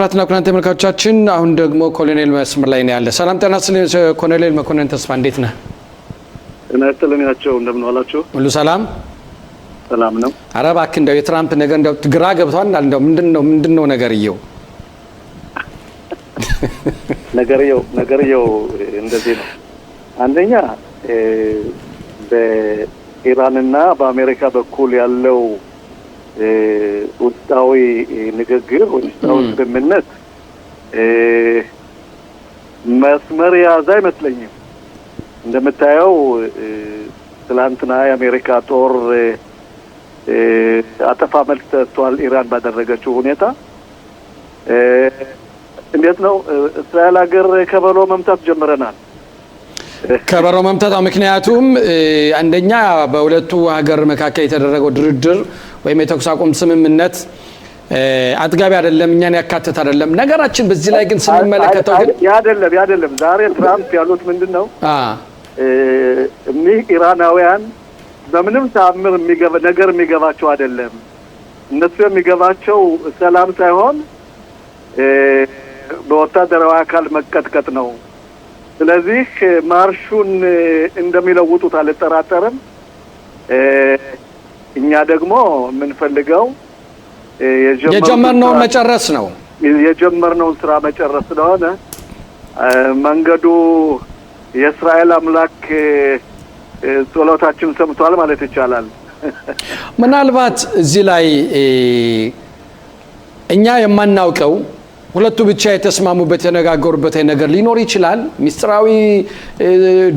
ክቡራትና ክቡራን ተመልካቾቻችን አሁን ደግሞ ኮሎኔል መስመር ላይ ነው ያለ። ሰላም ጤና ይስጥልኝ ኮሎኔል መኮንን ተስፋ እንዴት ነህ? ጤና ይስጥልኝ ናቸው እንደምን ዋላችሁ? ሁሉ ሰላም ሰላም ነው። ኧረ እባክህ እንደው የትራምፕ ነገር እንደው ግራ ገብቷል እንደው ምንድነው ነገርየው? ነገርየው እንደዚህ ነው። አንደኛ በኢራንና በአሜሪካ በኩል ያለው ውስጣዊ ንግግር ውስጣዊ ስምምነት መስመር ያዘ አይመስለኝም። እንደምታየው ትላንትና የአሜሪካ ጦር አጠፋ መልስ ሰጥቷል ኢራን ባደረገችው ሁኔታ። እንዴት ነው እስራኤል ሀገር ከበሮ መምታት ጀምረናል። ከበሮ መምታት ምክንያቱም አንደኛ በሁለቱ ሀገር መካከል የተደረገው ድርድር ወይም የተኩስ አቁም ስምምነት አጥጋቢ አይደለም፣ እኛን ያካተተ አይደለም ነገራችን። በዚህ ላይ ግን ስንመለከተው ግን ያደለም ዛሬ ትራምፕ ያሉት ምንድነው? እኒህ ኢራናውያን በምንም ተአምር የሚገባቸው አይደለም። እነሱ የሚገባቸው ሰላም ሳይሆን በወታደራዊ አካል መቀጥቀጥ ነው። ስለዚህ ማርሹን እንደሚለውጡት አልጠራጠርም። እኛ ደግሞ የምንፈልገው የጀመርነውን መጨረስ ነው። የጀመርነውን ስራ መጨረስ ስለሆነ መንገዱ የእስራኤል አምላክ ጸሎታችን ሰምቷል ማለት ይቻላል። ምናልባት እዚህ ላይ እኛ የማናውቀው ሁለቱ ብቻ የተስማሙበት የተነጋገሩበት ነገር ሊኖር ይችላል። ሚስጥራዊ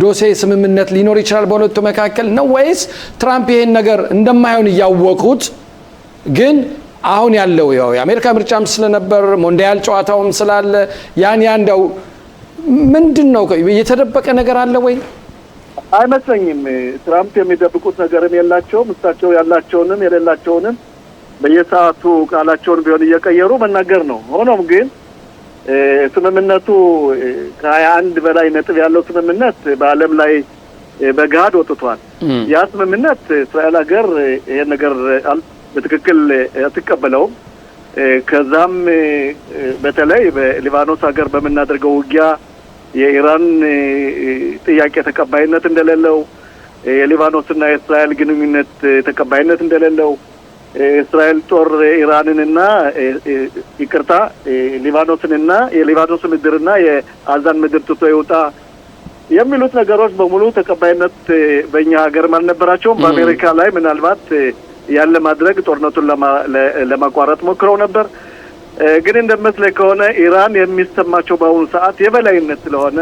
ዶሴ ስምምነት ሊኖር ይችላል በሁለቱ መካከል ነው ወይስ ትራምፕ ይሄን ነገር እንደማይሆን ያወቁት ግን አሁን ያለው ያው የአሜሪካ ምርጫም ስለነበር ሞንዲያል ጨዋታውም ስላለ ያን እንደው ምንድነው የተደበቀ ነገር አለ ወይ? አይመስለኝም። ትራምፕ የሚደብቁት ነገርም የላቸውም። እሳቸው ያላቸውንም የሌላቸውንም በየሰዓቱ ቃላቸውን ቢሆን እየቀየሩ መናገር ነው። ሆኖም ግን ስምምነቱ ከ21 በላይ ነጥብ ያለው ስምምነት በዓለም ላይ በጋድ ወጥቷል። ያ ስምምነት እስራኤል ሀገር ይሄን ነገር በትክክል አትቀበለውም። ከዛም በተለይ በሊባኖስ ሀገር በመናደርገው ውጊያ የኢራን ጥያቄ ተቀባይነት እንደሌለው፣ የሊባኖስና የእስራኤል ግንኙነት ተቀባይነት እንደሌለው፣ እስራኤል ጦር ኢራንንና ሊባኖስንና የሊባኖስ ምድርና የአዛን ምድር ትቶ ይውጣ የሚሉት ነገሮች በሙሉ ተቀባይነት በእኛ ሀገር አልነበራቸውም። በአሜሪካ ላይ ምናልባት ያለ ማድረግ ጦርነቱን ለማቋረጥ ሞክረው ነበር። ግን እንደመስለኝ ከሆነ ኢራን የሚሰማቸው በአሁኑ ሰዓት የበላይነት ስለሆነ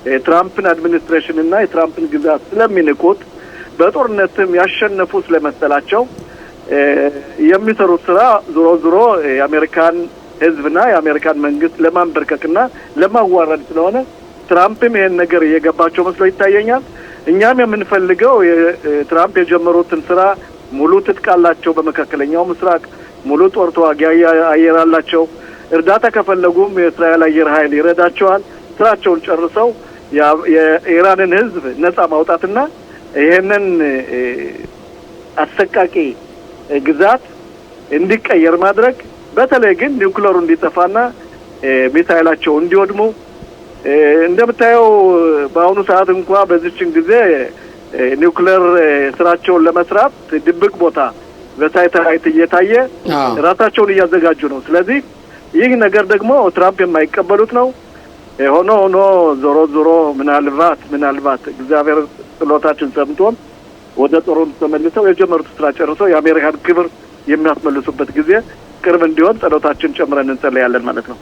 የትራምፕን አድሚኒስትሬሽን እና የትራምፕን ግዛት ስለሚንቁት በጦርነትም ያሸነፉ ስለመሰላቸው የሚሰሩት ስራ ዞሮ የአሜሪካን ህዝብና የአሜሪካን መንግስት ለማንበርከክና ለማዋረድ ስለሆነ ትራምፕም ይሄን ነገር እየገባቸው መስሎ ይታየኛል። እኛም የምንፈልገው ትራምፕ የጀመሩትን ስራ ሙሉ ትጥቃላቸው፣ በመካከለኛው ምስራቅ ሙሉ ጦር ተዋጊ አየር አላቸው። እርዳታ ከፈለጉም የእስራኤል አየር ኃይል ይረዳቸዋል። ስራቸውን ጨርሰው የኢራንን ህዝብ ነጻ ማውጣትና ይሄንን አሰቃቂ ግዛት እንዲቀየር ማድረግ፣ በተለይ ግን ኒውክሌሩ እንዲጠፋና ሚሳኤላቸው እንዲወድሙ። እንደምታየው በአሁኑ ሰዓት እንኳን በዚህችን ጊዜ ኒውክሌር ስራቸውን ለመስራት ድብቅ ቦታ በሳተላይት እየታየ ራሳቸውን እያዘጋጁ ነው። ስለዚህ ይህ ነገር ደግሞ ትራምፕ የማይቀበሉት ነው። ሆኖ ዞሮ ምናልባት እግዚአብሔር ጸሎታችን ሰምቶን ወደ ጦሩን ተመልሰው የጀመሩት ስራ ጨርሰው የአሜሪካን ክብር የሚያስመልሱበት ጊዜ ቅርብ እንዲሆን ጸሎታችን ጨምረን እንጸልያለን ማለት ነው።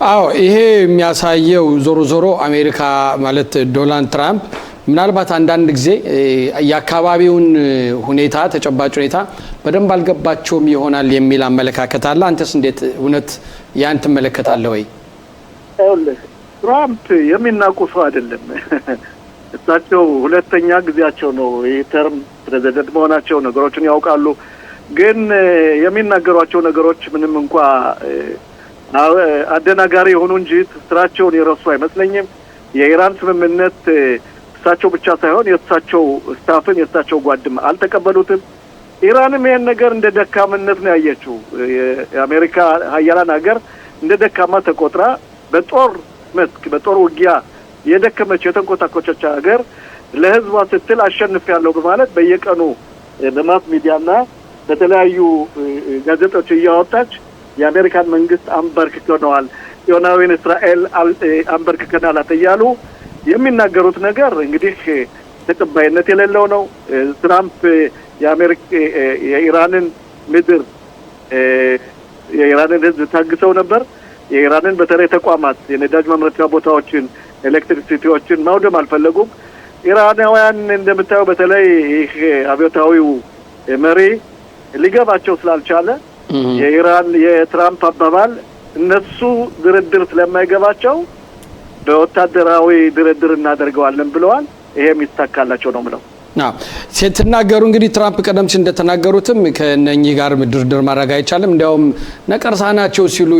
አዎ ይሄ የሚያሳየው ዞሮ አሜሪካ ማለት ዶናልድ ትራምፕ ምናልባት አንዳንድ ጊዜ የአካባቢውን ሁኔታ ተጨባጭ ሁኔታ በደንብ አልገባቸውም ይሆናል የሚል አመለካከት አለ። አንተስ እንዴት እውነት ያን ትመለከታለህ ወይ? ትራምፕ የሚናቁ ሰው አይደለም። እሳቸው ሁለተኛ ጊዜያቸው ነው የተርም ፕሬዝዳንት መሆናቸው። ነገሮችን ያውቃሉ። ግን የሚናገሯቸው ነገሮች ምንም እንኳ አደናጋሪ የሆኑ እንጂ ስራቸውን የረሱ አይመስለኝም። የኢራን ስምምነት እሳቸው ብቻ ሳይሆን የእሳቸው ስታፍን የእሳቸው ጓድም አልተቀበሉትም። ኢራንም ይሄን ነገር እንደ ደካምነት ነው ያየችው። የአሜሪካ ሀያላን ሀገር እንደ ደካማ ተቆጥራ በጦር መስክ በጦር ውጊያ የደከመች የተንኮታኮቸች ሀገር ለህዝቧ ስትል አሸንፊያለሁ በማለት በየቀኑ በማስ ሚዲያና በተለያዩ ጋዜጦች እያወጣች የአሜሪካን መንግስት አንበርክከነዋል፣ ዮናዊን እስራኤል አንበርክከናል እያሉ የሚናገሩት ነገር እንግዲህ ተቀባይነት የሌለው ነው። ትራምፕ የኢራንን ምድር የኢራንን ህዝብ ታግሰው ነበር። የኢራንን በተለይ ተቋማት የነዳጅ ማምረቻ ቦታዎችን፣ ኤሌክትሪሲቲዎችን ማውደም አልፈለጉም። ኢራናውያን እንደምታየው በተለይ ይህ አብዮታዊው መሪ ሊገባቸው ስላልቻለ የትራምፕ አባባል እነሱ ድርድር ስለማይገባቸው በወታደራዊ ድርድር እናደርገዋለን ብለዋል። ይሄም ይስተካከላቸው ነው ምለው። ሲተናገሩ እንግዲህ ትራምፕ ቀደም ሲል እንደተናገሩትም ከነኚህ ጋር ድርድር ማድረግ አይቻልም፣ እንዲያውም ነቀርሳ ናቸው ሲሉ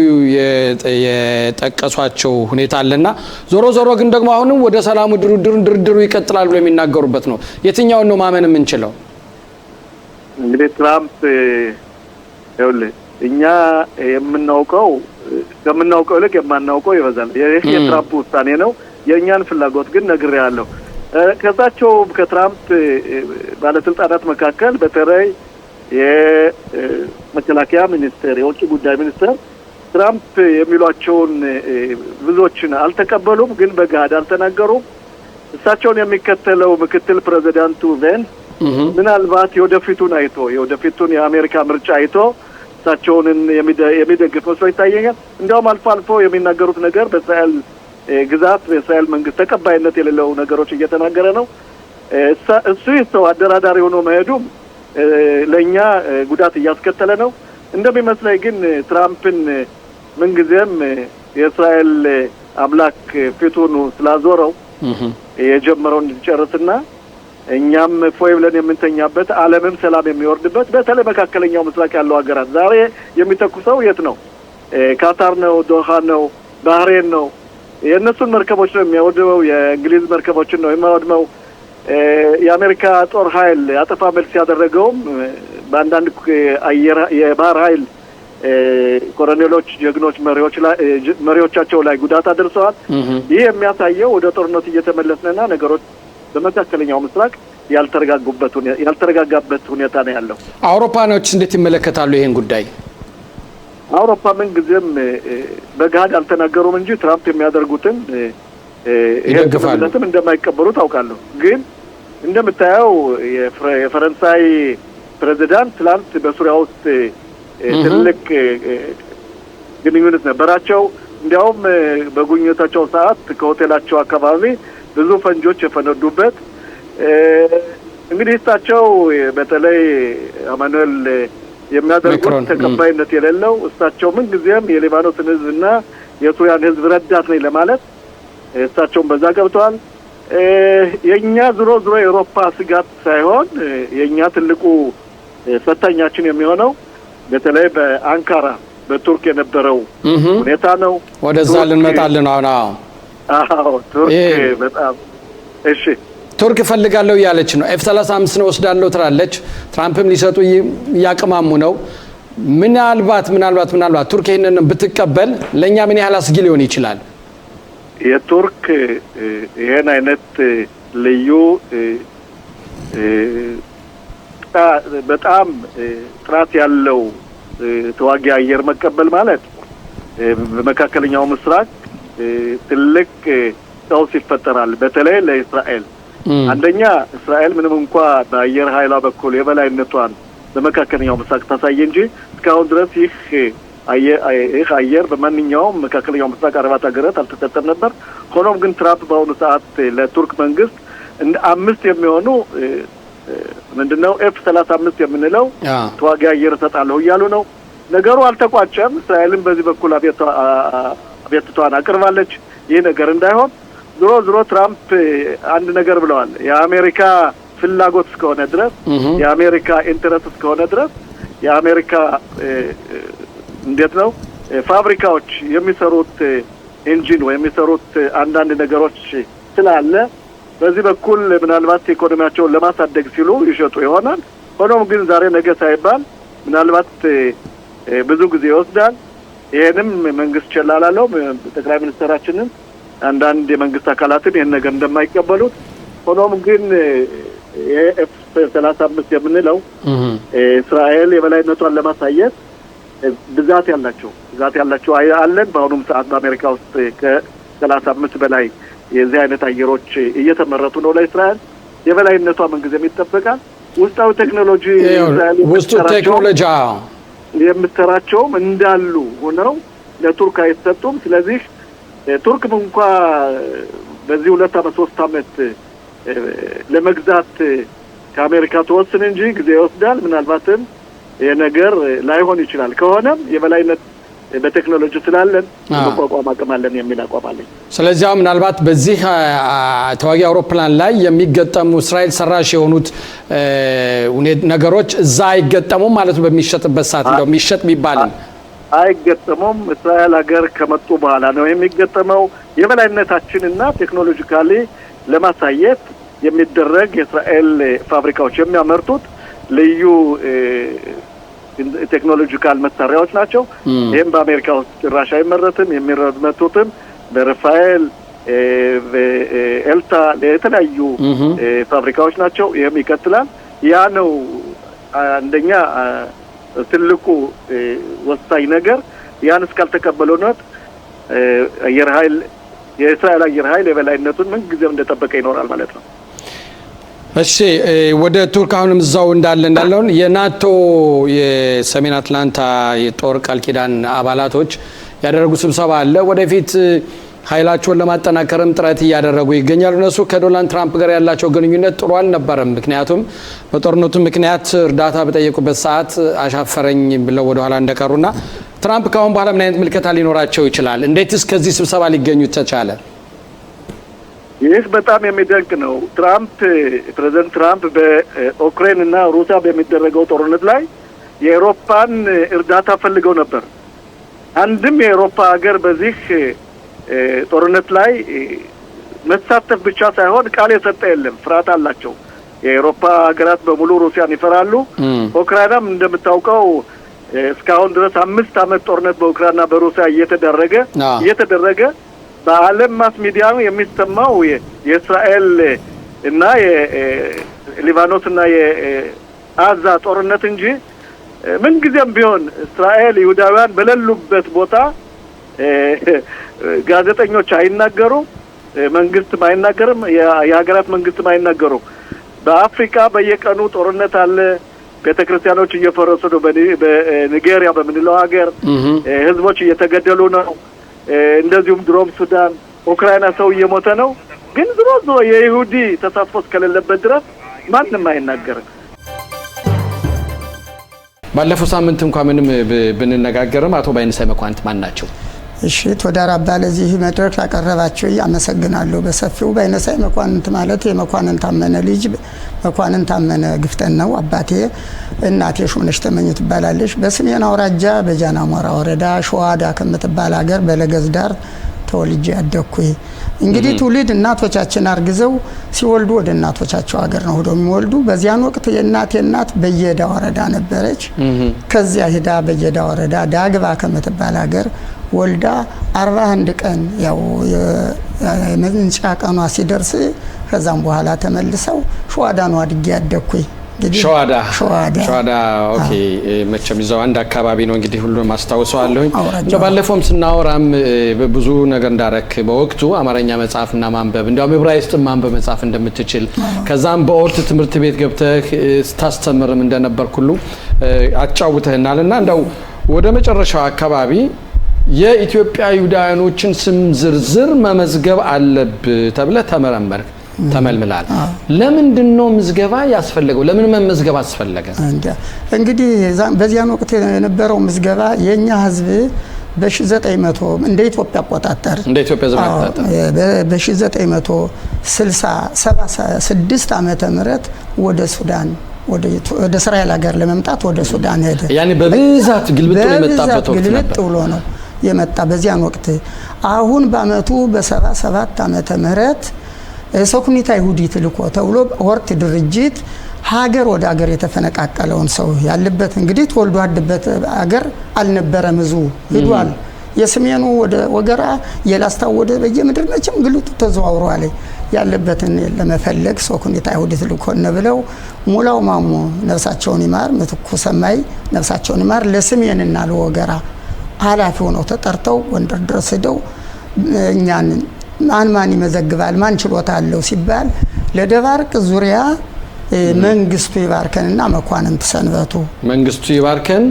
የጠቀሷቸው ሁኔታ አለና ዞሮ ዞሮ ግን ደግሞ አሁንም ወደ ሰላሙ ድርድሩ ይቀጥላል ብለው የሚናገሩበት ነው። የትኛውን ነው ማመን የምንችለው? እንግዲህ ትራምፕ ይኸውልህ እኛ የምናውቀው ከምናውቀው ልክ የማናውቀው ይበዛል። ይሄ የትራምፕ ውሳኔ ነው። የእኛን ፍላጎት ግን ነግሬያለሁ። ከዛቸው ከትራምፕ ባለስልጣናት መካከል በተለይ የመከላከያ ሚኒስቴር፣ የውጭ ጉዳይ ሚኒስቴር ትራምፕ የሚሏቸውን ብዙዎችን አልተቀበሉም፣ ግን በጋድ አልተናገሩም። እሳቸውን የሚከተለው ምክትል ፕሬዚዳንቱ ቬንስ ምናልባት የወደፊቱን የአሜሪካ ምርጫ አይቶ እሳቸውን የሚደግፍ መስሎ ይታየኛል። እንዲያውም አልፎ አልፎ የሚናገሩት ነገር በእስራኤል ግዛት በእስራኤል መንግስት ተቀባይነት የሌለው ነገሮች እየተናገረ ነው። እሱ ሰው አደራዳሪ ሆኖ መሄዱም ለእኛ ጉዳት እያስከተለ ነው። እንደሚመስለኝ ግን ትራምፕን ምንጊዜም የእስራኤል አምላክ ፊቱን ስላዞረው የጀመረውን እንዲጨርስና እኛም ፎይ ብለን የምንተኛበት ዓለምም ሰላም የሚወርድበት በተለይ መካከለኛው ምስራቅ ያለው ሀገራት ዛሬ የሚተኩሰው የት ነው? ካታር ነው፣ ዶሃ ነው፣ ባህሬን ነው። የእነሱን መርከቦች ነው የሚያወድመው። የእንግሊዝ መርከቦችን ነው የሚያወድመው። የአሜሪካ ጦር ኃይል አጠፋ መልስ ያደረገውም በአንዳንድ የባህር ኃይል ኮሎኔሎች ጀግኖች መሪዎቻቸው ላይ ጉዳት አድርሰዋል። ይህ የሚያሳየው ወደ ጦርነት እየተመለስንና ነገሮች በመካከለኛው ምስራቅ ያልተረጋጋበት ሁኔታ ነው ያለው። አውሮፓኖች እንዴት ይመለከታሉ ይሄን ጉዳይ? አውሮፓ ምን ጊዜም በጋድ አልተናገሩም እንጂ ትራምፕ የሚያደርጉትን ይደግፋሉ፣ እንደማይቀበሉ ታውቃለሁ። ግን እንደምታየው የፈረንሳይ ፕሬዚዳንት ትላንት በሱሪያ ውስጥ ትልቅ ግንኙነት ነበራቸው። እንዲያውም በጉብኝታቸው ሰዓት ከሆቴላቸው አካባቢ ብዙ ፈንጆች የፈነዱበት እንግዲህ እሳቸው በተለይ አማኑኤል የሚያደርጉት ተቀባይነት የሌለው እሳቸው ምን ጊዜም የሊባኖስን ህዝብና የሱሪያን ህዝብ ረዳት ነኝ ለማለት እሳቸውን በዛ ገብተዋል። የኛ ዝሮ የአውሮፓ ስጋት ሳይሆን የኛ ትልቁ ፈታኛችን የሚሆነው በተለይ በአንካራ በቱርክ የነበረው ሁኔታ ነው። ወደዛ ልንመጣልን አሁን። አዎ ቱርክ በጣም እሺ ቱርክ ፈልጋለሁ ያለች ነው። F-35 ነው ወስዳለሁ ትላለች። ትራምፕም ሊሰጡ ያቀማሙ ነው። ምናልባት ቱርክ ይሄንን ብትቀበል ለኛ ምን ያህል አስጊ ሊሆን ይችላል? የቱርክ ይሄን አይነት ልዩ በጣም ጥራት ያለው ተዋጊ አየር መቀበል ማለት በመካከለኛው ምስራቅ ትልቅ ቀውስ ይፈጠራል። በተለይ ለእስራኤል አንደኛ እስራኤል ምንም እንኳን በአየር ኃይሏ በኩል የበላይነቷን በመካከለኛው ምስራቅ ታሳይ እንጂ እስካሁን ድረስ ይህ አየር በማንኛውም መካከለኛው ምስራቅ አረባት ሀገራት አልተሰጠም ነበር። ሆኖም ግን ትራምፕ በአሁኑ ሰዓት ለቱርክ መንግስት እንደ 5 የሚሆኑ ምንድነው F-35 የምንለው ተዋጊ አየር ተጣለው እያሉ ነው። ነገሩ አልተቋጨም። እስራኤልም በዚህ በኩል አቤቱታዋን አቅርባለች። ይህ ነገር እንዳይሆን ዞሮ ትራምፕ አንድ ነገር ብለዋል። የአሜሪካ ፍላጎት እስከሆነ ድረስ የአሜሪካ ኢንተረስት እስከሆነ ድረስ የአሜሪካ እንዴት ነው ፋብሪካዎች የሚሰሩት ኢንጂን ወይ የሚሰሩት አንዳንድ ነገሮች ስላለ በዚህ በኩል ምናልባት ኢኮኖሚያቸውን ለማሳደግ ሲሉ ይሸጡ ይሆናል። ሆኖም ግን ዛሬ ነገ ሳይባል ምናልባት ብዙ ጊዜ ይወስዳል። ይሄንም መንግስት ቸላላለው ጠቅላይ ሚኒስትራችንን አንዳንድ የመንግስት አካላትን ይሄን ነገር እንደማይቀበሉት ሆኖም ግን የኤፍ-35 የምንለው እስራኤል የበላይነቷን ለማሳየት ብዛት ያላቸው አለን። በአሁኑም ሰዓት በአሜሪካ ውስጥ ከ35 በላይ የዚህ አይነት አየሮች እየተመረቱ ነው። ለእስራኤል የበላይነቷ ምንጊዜም ይጠበቃል። ውስጣዊ ቴክኖሎጂ የምትሰራቸውም እንዳሉ ሆነው ለቱርክ አይሰጡም። ስለዚህ ቱርክም እንኳ በዚህ 2 ዓመት 3 ዓመት ለመግዛት ከአሜሪካ ተወስን እንጂ ጊዜ ይወስዳል። ምናልባትም የነገር ላይሆን ይችላል። ከሆነም የበላይነት በቴክኖሎጂ ስላለን መቋቋም አቅም አለን የሚል አቋም አለኝ። ስለዚህ ምናልባት በዚህ ተዋጊ አውሮፕላን ላይ የሚገጠሙ እስራኤል ሰራሽ የሆኑት ነገሮች እዛ አይገጠሙም ማለት ነው። በሚሸጥበት ሰዓት እንደው የሚሸጥ ቢባልም አይገጠሙም። እስራኤል ሀገር ከመጡ በኋላ ነው የሚገጠመው። የበላይነታችንና ቴክኖሎጂካሊ ለማሳየት የሚደረግ የእስራኤል ፋብሪካዎች የሚያመርቱት ልዩ ቴክኖሎጂካል መሳሪያዎች ናቸው። ይሄም በአሜሪካ ውስጥ ጭራሽ አይመረትም። የሚመረቱትም በራፋኤል በኤልታ የተለያዩ ፋብሪካዎች ናቸው። ይሄም ይቀጥላል። ያ ነው አንደኛ ትልቁ ወሳኝ ነገር። ያን እስካልተቀበለው ነው አየር ኃይል የእስራኤል አየር ኃይል የበላይነቱን ምን ጊዜም እንደጠበቀ ይኖራል ማለት ነው። እሺ ወደ ቱርክ አሁንም እዛው እንዳለውን የናቶ የሰሜን አትላንታ የጦር ቃል ኪዳን አባላቶች ያደረጉ ስብሰባ አለ። ወደፊት ኃይላቸውን ለማጠናከርም ጥረት እያደረጉ ይገኛሉ። እነሱ ከዶናልድ ትራምፕ ጋር ያላቸው ግንኙነት ጥሩ አልነበረም። ምክንያቱም በጦርነቱ ምክንያት እርዳታ በጠየቁበት ሰዓት አሻፈረኝ ብለው ወደ ኋላ እንደቀሩና ትራምፕ ካሁን በኋላ ምን አይነት ምልከታ ሊኖራቸው ይችላል? እንዴትስ ከዚህ ስብሰባ ሊገኙ ተቻለ? ይህ በጣም የሚደንቅ ነው። ፕሬዝዳንት ትራምፕ በዩክሬን እና ሩሲያ በሚደረገው ጦርነት ላይ የአውሮፓን እርዳታ ፈልገው ነበር። አንድም የአውሮፓ ሀገር በዚህ ጦርነት ላይ መሳተፍ ብቻ ሳይሆን ቃል የሰጠ የለም። ፍርሃት አላቸው። የአውሮፓ ሀገራት በሙሉ ሩሲያን ይፈራሉ። ኡክራይናም እንደምታውቀው እስካሁን ድረስ 5 ዓመት ጦርነት በኡክራይንና በሩሲያ እየተደረገ በዓለም ማስ ሚዲያ የሚሰማው የእስራኤል እና የሊባኖስ እና የጋዛ ጦርነት እንጂ ምን ጊዜም ቢሆን እስራኤል ይሁዳውያን በሌሉበት ቦታ ጋዜጠኞች አይናገሩ፣ መንግስትም አይናገርም፣ የሀገራት መንግስትም አይናገሩ። በአፍሪካ በየቀኑ ጦርነት አለ። ቤተክርስቲያኖች እየፈረሱ ነው። በኒጌሪያ በምንለው ሀገር ህዝቦች እየተገደሉ ነው። እንደዚሁም ድሮም ሱዳን፣ ኡክራይና ሰው እየሞተ ነው። ግን ዝሮ የይሁዲ ተሳትፎ እስከሌለበት ድረስ ማንም አይናገርም። ባለፈው ሳምንት እንኳን ምንም ብንነጋገርም አቶ ባይነሳይ መኳንንት ማን ናቸው? እሺ ተወዳራ ባለዚህ መድረክ ላቀረባቸው ያመሰግናለሁ በሰፊው። ባይነሳይ መኳንንት ማለት የመኳንንት ታመነ ልጅ መኳንንት ታመነ ግፍተን ነው። አባቴ እናቴ ሹመነሽ ተመኝ ትባላለች። በሰሜን አውራጃ በጃናሞራ ወረዳ ሸዋዳ ከምትባል ሀገር በለገዝ ዳር ተወልጄ ያደኩኝ። እንግዲህ ትውልድ እናቶቻችን አርግዘው ሲወልዱ ወደ እናቶቻቸው ሀገር ነው ሄደው የሚወልዱ። በዚያን ወቅት የእናቴ እናት በየዳ ወረዳ ነበረች። ከዚያ ሄዳ በየዳ ወረዳ ዳግባ ከምትባል ሀገር ወልዳ 41 ቀን ያው የመንጫ ቀኗ ሲደርስ ከዛም በኋላ ተመልሰው ሸዋዳ ነው አድጌ ያደኩኝ። ሸዋዳ ኦኬ። መቼም ይዘው አንድ አካባቢ ነው እንግዲህ ሁሉንም አስታውሰዋለሁኝ። ባለፈውም ስናወራም ብዙ ነገር እንዳረክ በወቅቱ አማርኛ መጻፍና ማንበብ እንዲያውም ዕብራይስጥም ማንበብ መጻፍ እንደምትችል ከዛም በኦርት ትምህርት ቤት ገብተህ ስታስተምርም እንደነበር ሁሉ አጫውተህናልና እንደው ወደ መጨረሻው አካባቢ የኢትዮጵያ ይሁዳውያኖችን ስም ዝርዝር መመዝገብ አለብህ ተብለ ተመረመርክ ተመልምላል። ለምንድን ነው ምዝገባ ያስፈልገው? ለምን መመዝገብ አስፈለገ? እንግዲህ በዚያን ወቅት የነበረው ምዝገባ የኛ ህዝብ በ1900 እንደ ኢትዮጵያ አቆጣጠር በ1966 ዓመተ ምህረት ወደ ሱዳን ወደ እስራኤል ሀገር ለመምጣት ወደ ሱዳን ሄደ። ያኔ በብዛት ግልብጥ የመጣበት ወቅት ነበር። ብሎ ነው የመጣ በዚያን ወቅት። አሁን በአመቱ በ77 ዓመተ ምህረት ሰኩኒታ ይሁዲ ትልኮ ተብሎ ወርት ድርጅት ሀገር ወደ ሀገር የተፈነቃቀለውን ሰው ያለበት እንግዲህ ተወልዶ ያደበት ሀገር አልነበረም ህዝቡ ሄዷል። የሰሜኑ ወደ ወገራ የላስታው ወደ በየምድር መቼም ግልጡ ተዘዋውሯል። ያለበትን ለመፈለግ ሶኩኒታ አይሁዲት ልኮነ ብለው ሙላው ማሞ ነፍሳቸውን ይማር ምትኩ ሰማይ ነፍሳቸውን ይማር ለሰሜንና ለወገራ ኃላፊ ሆነው ተጠርተው ጎንደር ድረስ ሄደው እኛን ማን ይመዘግባል ማን ችሎታ አለው ሲባል ለደባርቅ ዙሪያ መንግስቱ ይባርከንና መኳንንት ሰንበቱ መንግስቱ ይባርከን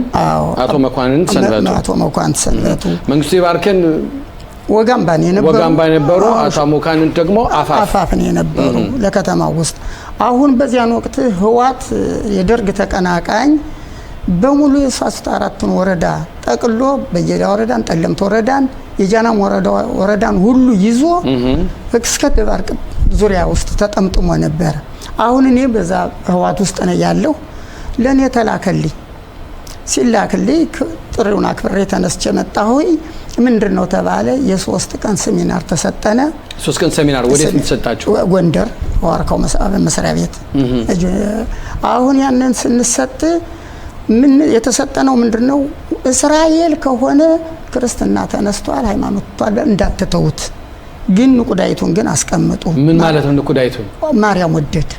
አቶ መኳንንት ሰንበቱ መንግስቱ ይባርከን ወጋምባን የነበሩ አቶ መኳንንት ደግሞ አፋፍን የነበሩ ለከተማው ውስጥ አሁን በዚያን ወቅት ህዋት የደርግ ተቀናቃኝ በሙሉ የ4 ወረዳ ጠቅሎ በየዳ ወረዳን ጠለምት ወረዳን የጃናም ወረዳን ሁሉ ይዞ እስከ ደባርቅ ዙሪያ ውስጥ ተጠምጥሞ ነበር። አሁን እኔ በዛ ህዋት ውስጥ ነው ያለው። ለኔ ተላከልኝ ሲላክልኝ ጥሪውን አክብሬ ተነስቼ መጣሁኝ። ምንድነው ተባለ? የ3 ቀን ሴሚናር ተሰጠነ። 3 ቀን ሴሚናር ወዴት ተሰጣችሁ? ጎንደር ዋርካው መስሪያ ቤት። አሁን ያንን ስንሰጥ ምን የተሰጠነው ምንድነው? እስራኤል ከሆነ ክርስትና ተነስቷል፣ ሃይማኖት ተዋል እንዳትተውት፣ ግን ንቁዳይቱን ግን አስቀምጡ። ምን ማለት ነው ንቁዳይቱ? ማርያም ወደድ